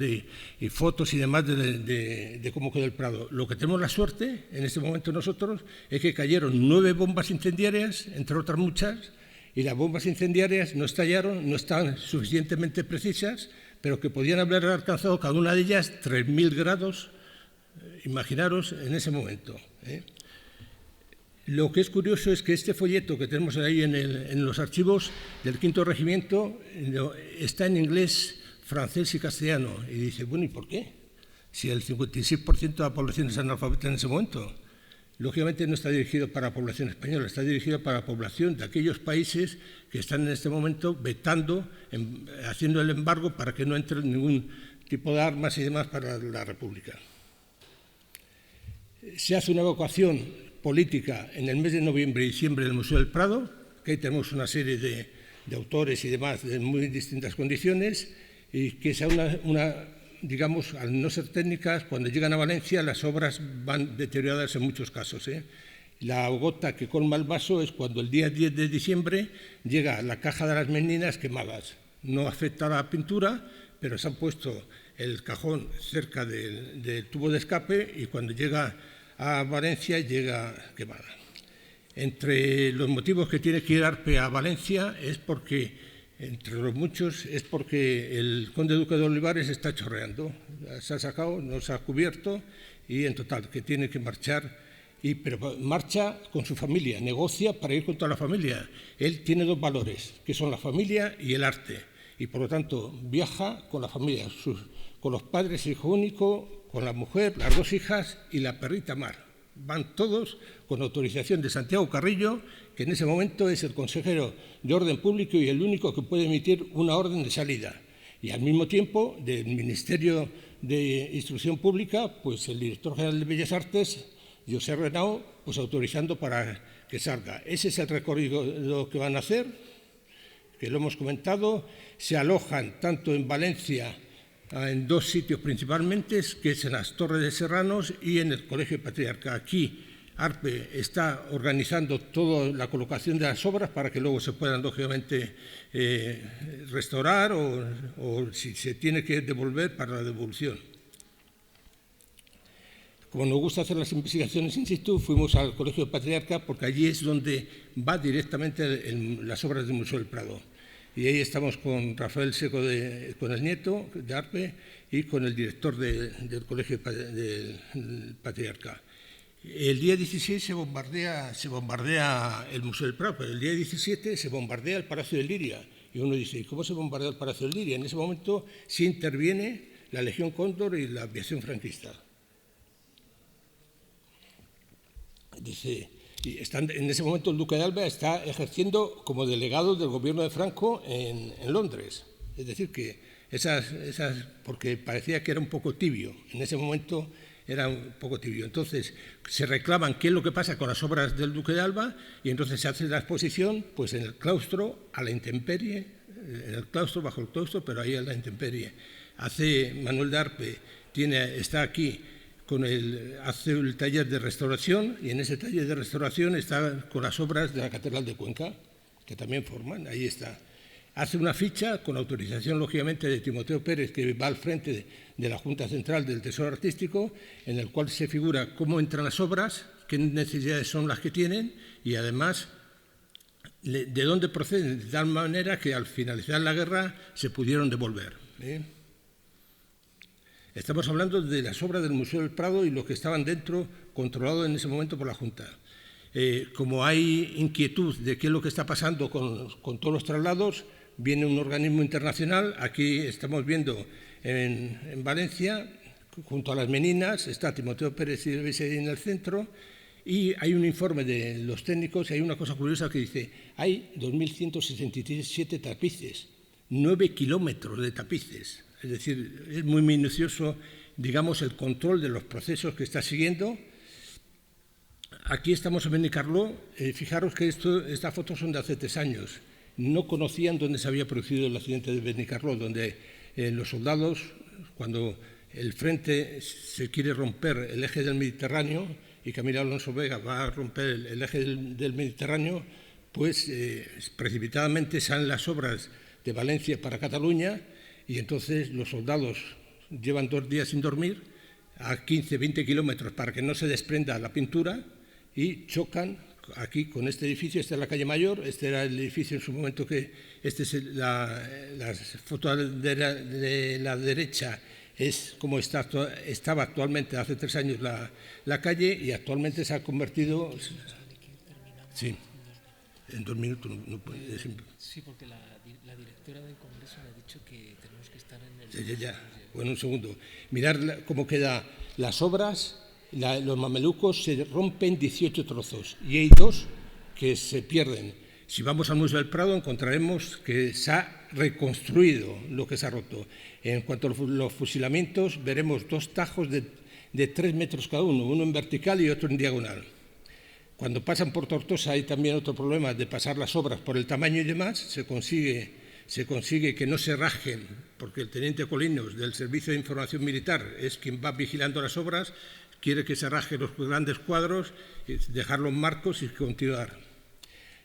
y fotos y demás de cómo quedó el Prado. Lo que tenemos la suerte en este momento nosotros es que cayeron 9 bombas incendiarias, entre otras muchas, y las bombas incendiarias no estallaron, no estaban suficientemente precisas, pero que podían haber alcanzado cada una de ellas 3.000 grados. Imaginaros en ese momento. Lo que es curioso es que este folleto que tenemos ahí en los archivos del 5º Regimiento está en inglés, francés y castellano. Y dice, bueno, ¿y por qué? Si el 56% de la población es analfabeta en ese momento. Lógicamente no está dirigido para la población española, está dirigido para la población de aquellos países que están en este momento vetando, haciendo el embargo para que no entre ningún tipo de armas y demás para la República. Se hace una evacuación política en el mes de noviembre y diciembre del Museo del Prado, que ahí tenemos una serie de autores y demás de muy distintas condiciones, y que sea digamos, al no ser técnicas, cuando llegan a Valencia las obras van deterioradas en muchos casos. La gota que colma el vaso es cuando el día 10 de diciembre llega la caja de las meninas quemadas. No afecta a la pintura, pero se han puesto el cajón cerca del tubo de escape y cuando llega a Valencia llega quemada. Entre los motivos que tiene que ir Arpe a Valencia es porque, entre los muchos, es porque el conde duque de Olivares está chorreando. Se ha sacado, no se ha cubierto y en total que tiene que marchar, pero marcha con su familia, negocia para ir con toda la familia. Él tiene 2 valores, que son la familia y el arte, y por lo tanto viaja con la familia, con los padres, hijo único, con la mujer, las 2 hijas y la perrita Mar. Van todos con autorización de Santiago Carrillo, que en ese momento es el consejero de Orden Público y el único que puede emitir una orden de salida. Y al mismo tiempo, del Ministerio de Instrucción Pública, pues el director general de Bellas Artes, José Renau, pues autorizando para que salga. Ese es el recorrido que van a hacer, que lo hemos comentado. Se alojan tanto en Valencia, en 2 sitios principalmente, que es en las Torres de Serranos y en el Colegio de Patriarca. Aquí Arpe está organizando toda la colocación de las obras para que luego se puedan, lógicamente, restaurar o si se tiene que devolver, para la devolución. Como nos gusta hacer las investigaciones in situ, fuimos al Colegio de Patriarca porque allí es donde va directamente las obras del Museo del Prado. Y ahí estamos con Rafael Seco, con el nieto de Arpe, y con el director del Colegio del Patriarca. El día 16 se bombardea el Museo del Prado, pero el día 17 se bombardea el Palacio de Liria. Y uno dice, ¿y cómo se bombardea el Palacio de Liria? En ese momento sí interviene la Legión Cóndor y la aviación franquista. Dice, en ese momento el duque de Alba está ejerciendo como delegado del gobierno de Franco en Londres. Es decir, que porque parecía que era un poco tibio. En ese momento era un poco tibio. Entonces se reclaman qué es lo que pasa con las obras del duque de Alba y entonces se hace la exposición pues en el claustro a la intemperie, en el claustro, bajo el claustro, pero ahí a la intemperie. Hace Manuel de Arpe, está aquí, hace el taller de restauración y en ese taller de restauración está con las obras de la Catedral de Cuenca, que también forman, ahí está. Hace una ficha con autorización, lógicamente, de Timoteo Pérez, que va al frente de la Junta Central del Tesoro Artístico, en el cual se figura cómo entran las obras, qué necesidades son las que tienen y, además, de dónde proceden, de tal manera que al finalizar la guerra se pudieron devolver. Estamos hablando de las obras del Museo del Prado y los que estaban dentro, controlados en ese momento por la Junta. Como hay inquietud de qué es lo que está pasando con todos los traslados, viene un organismo internacional. Aquí estamos viendo en Valencia, junto a las Meninas, está Timoteo Pérez y en el centro, y hay un informe de los técnicos y hay una cosa curiosa que dice, hay 2.167 tapices, 9 kilómetros de tapices. Es decir, es muy minucioso, digamos, el control de los procesos que está siguiendo. Aquí estamos en Benicarló. Fijaros que estas fotos son de hace 3 años. No conocían dónde se había producido el accidente de Benicarló, donde los soldados, cuando el frente se quiere romper el eje del Mediterráneo y Camilo Alonso Vega va a romper el eje del Mediterráneo, pues precipitadamente salen las obras de Valencia para Cataluña. Y entonces los soldados llevan 2 días sin dormir a 15-20 kilómetros para que no se desprenda la pintura y chocan aquí con este edificio. Esta es la calle Mayor, este era el edificio en su momento este es la foto de la derecha es como estaba actualmente hace 3 años la calle y actualmente se ha convertido... Sí, en 2 minutos no puede... Sí, porque la directora del Congreso me ha dicho que tenemos que estar en el... Ya. Bueno, un segundo. Mirad cómo quedan las obras. Los mamelucos se rompen 18 trozos y hay 2 que se pierden. Si vamos al Museo del Prado encontraremos que se ha reconstruido lo que se ha roto. En cuanto a los fusilamientos, veremos 2 tajos de 3 metros cada uno en vertical y otro en diagonal. Cuando pasan por Tortosa hay también otro problema de pasar las obras por el tamaño y demás, se consigue que no se rajen, porque el teniente Colinos del Servicio de Información Militar es quien va vigilando las obras, quiere que se rajen los grandes cuadros, dejar los marcos y continuar.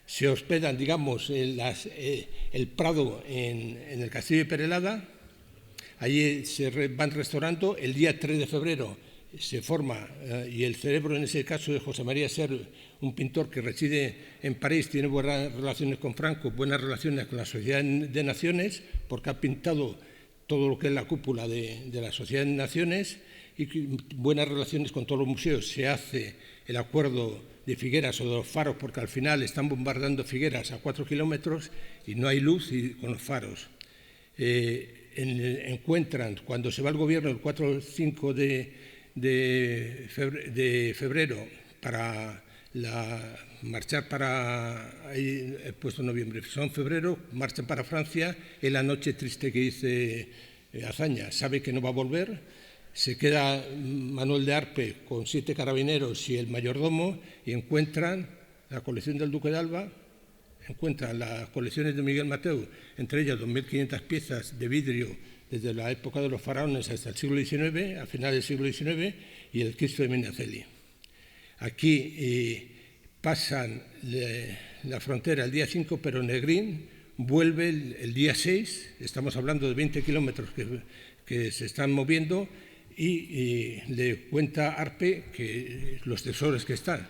Se hospedan, digamos, el Prado en el Castillo de Perelada, allí se van restaurando. El día 3 de febrero se forma, y el cerebro en ese caso de José María Ser, un pintor que reside en París, tiene buenas relaciones con Franco, buenas relaciones con la Sociedad de Naciones, porque ha pintado todo lo que es la cúpula de la Sociedad de Naciones y buenas relaciones con todos los museos. Se hace el acuerdo de Figueras o de los faros, porque al final están bombardando Figueras a 4 kilómetros y no hay luz y con los faros. Encuentran, cuando se va el gobierno el 4 o 5 de febrero para marchar para, ahí he puesto noviembre, son febrero, marchan para Francia, en la noche triste que dice Azaña, sabe que no va a volver, se queda Manuel de Arpe con 7 carabineros y el mayordomo y encuentran la colección del Duque de Alba, encuentran las colecciones de Miguel Mateu, entre ellas 2.500 piezas de vidrio desde la época de los faraones hasta el siglo XIX, a finales del siglo XIX, y el Cristo de Medinaceli. Aquí pasan la frontera el día 5, pero Negrín vuelve el día 6, estamos hablando de 20 kilómetros que se están moviendo, y le cuenta Arpe que los tesoros que están.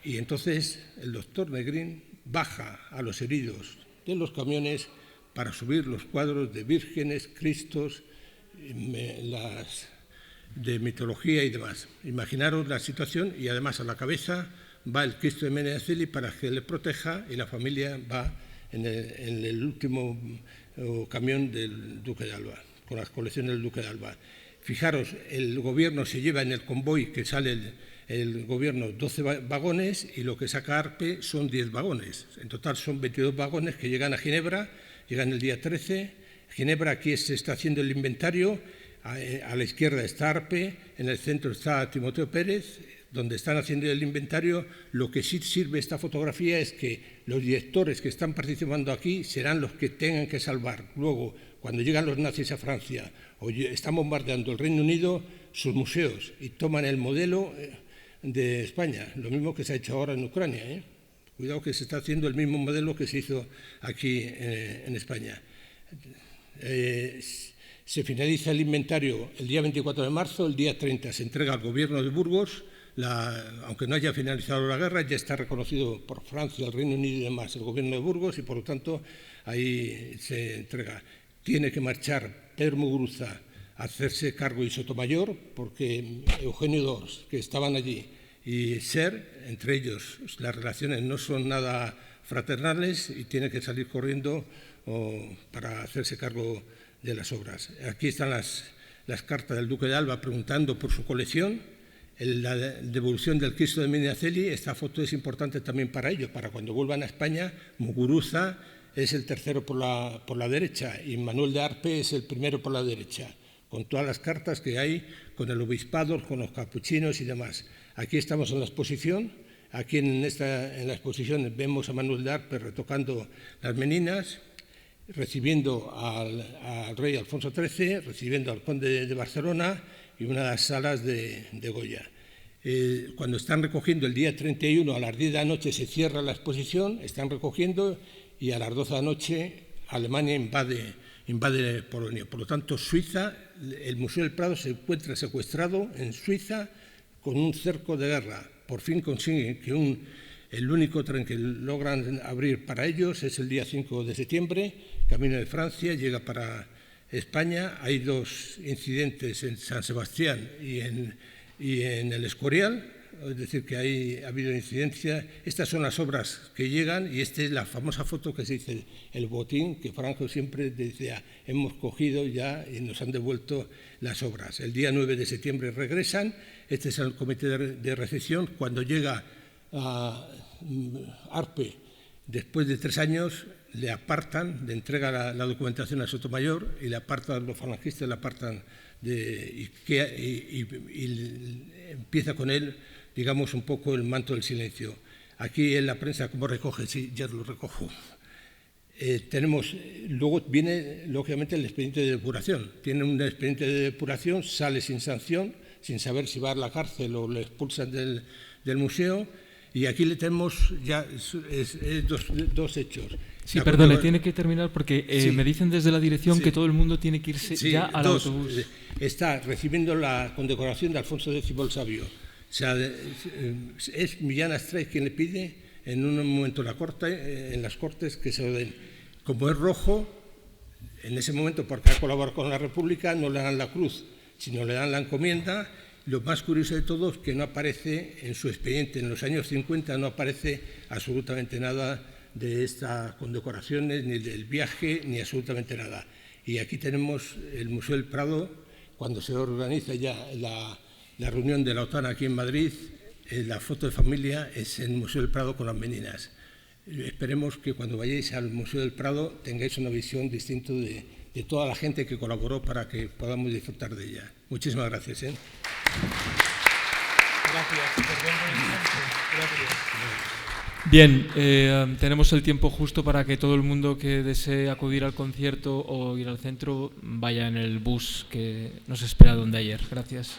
Y entonces el doctor Negrín baja a los heridos de los camiones para subir los cuadros de vírgenes, cristos, de mitología y demás. Imaginaros la situación, y además a la cabeza va el Cristo de Medinaceli para que le proteja, y la familia va en el último camión del Duque de Alba, con las colecciones del Duque de Alba. Fijaros, el gobierno se lleva en el convoy que sale el gobierno 12 vagones y lo que saca ARPE son 10 vagones. En total son 22 vagones que llegan a Ginebra, llegan el día 13. Ginebra, aquí se está haciendo el inventario, a la izquierda está ARPE, en el centro está Timoteo Pérez, donde están haciendo el inventario. Lo que sí sirve esta fotografía es que los directores que están participando aquí serán los que tengan que salvar. Luego, cuando llegan los nazis a Francia o están bombardeando el Reino Unido, sus museos, y toman el modelo de España, lo mismo que se ha hecho ahora en Ucrania. Cuidado que se está haciendo el mismo modelo que se hizo aquí en España. Se finaliza el inventario el día 24 de marzo, el día 30 se entrega al gobierno de Burgos. Aunque no haya finalizado la guerra, ya está reconocido por Francia, el Reino Unido y demás el gobierno de Burgos, y por lo tanto ahí se entrega. Tiene que marchar Pedro Muguruza a hacerse cargo y Sotomayor, porque Eugenio d'Ors, que estaban allí, y Ser, entre ellos las relaciones no son nada fraternales y tiene que salir corriendo para hacerse cargo de las obras. Aquí están las cartas del Duque de Alba preguntando por su colección. La devolución del Cristo de Medinaceli, esta foto es importante también para ellos, para cuando vuelvan a España. Muguruza es el tercero por la derecha y Manuel de Arpe es el primero por la derecha, con todas las cartas que hay, con el obispado, con los capuchinos y demás. Aquí estamos en la exposición. Aquí en la exposición vemos a Manuel de Arpe retocando las meninas, recibiendo al rey Alfonso XIII, recibiendo al conde de Barcelona y una de las salas de Goya. Cuando están recogiendo el día 31 a las 10 de la noche se cierra la exposición, están recogiendo y a las 12 de la noche Alemania invade Polonia. Por lo tanto, Suiza, el Museo del Prado se encuentra secuestrado en Suiza con un cerco de guerra. Por fin consiguen que el único tren que logran abrir para ellos es el día 5 de septiembre, camino de Francia, llega para España. Hay 2 incidentes en San Sebastián y en el Escorial, es decir, que ha habido incidencia. Estas son las obras que llegan y esta es la famosa foto que se dice el botín, que Franco siempre decía, hemos cogido ya y nos han devuelto las obras. El día 9 de septiembre regresan, este es el comité de recepción. Cuando llega a Arpe, después de 3 años, le apartan, le entrega la documentación a Sotomayor y le apartan, los falangistas le apartan y empieza con él, digamos, un poco el manto del silencio. Aquí en la prensa, ¿cómo recoge? Sí, ya lo recojo. Luego viene, lógicamente, el expediente de depuración. Tiene un expediente de depuración, sale sin sanción, sin saber si va a la cárcel o le expulsan del museo. Y aquí le tenemos ya dos hechos. Sí, perdone, tiene que terminar porque sí, me dicen desde la dirección que todo el mundo tiene que irse ya al autobús. Está recibiendo la condecoración de Alfonso X el Sabio. O sea, es Millán Astray quien le pide en un momento en las Cortes que se lo den. Como es rojo, en ese momento, porque ha colaborado con la República, no le dan la cruz, sino le dan la encomienda. Lo más curioso de todo es que no aparece en su expediente, en los años 50 no aparece absolutamente nada de estas condecoraciones, ni del viaje, ni absolutamente nada. Y aquí tenemos el Museo del Prado, cuando se organiza ya la reunión de la OTAN aquí en Madrid, la foto de familia es en el Museo del Prado con las meninas. Esperemos que cuando vayáis al Museo del Prado tengáis una visión distinta de toda la gente que colaboró para que podamos disfrutar de ella. Muchísimas gracias. Bien, tenemos el tiempo justo para que todo el mundo que desee acudir al concierto o ir al centro vaya en el bus que nos espera donde ayer. Gracias.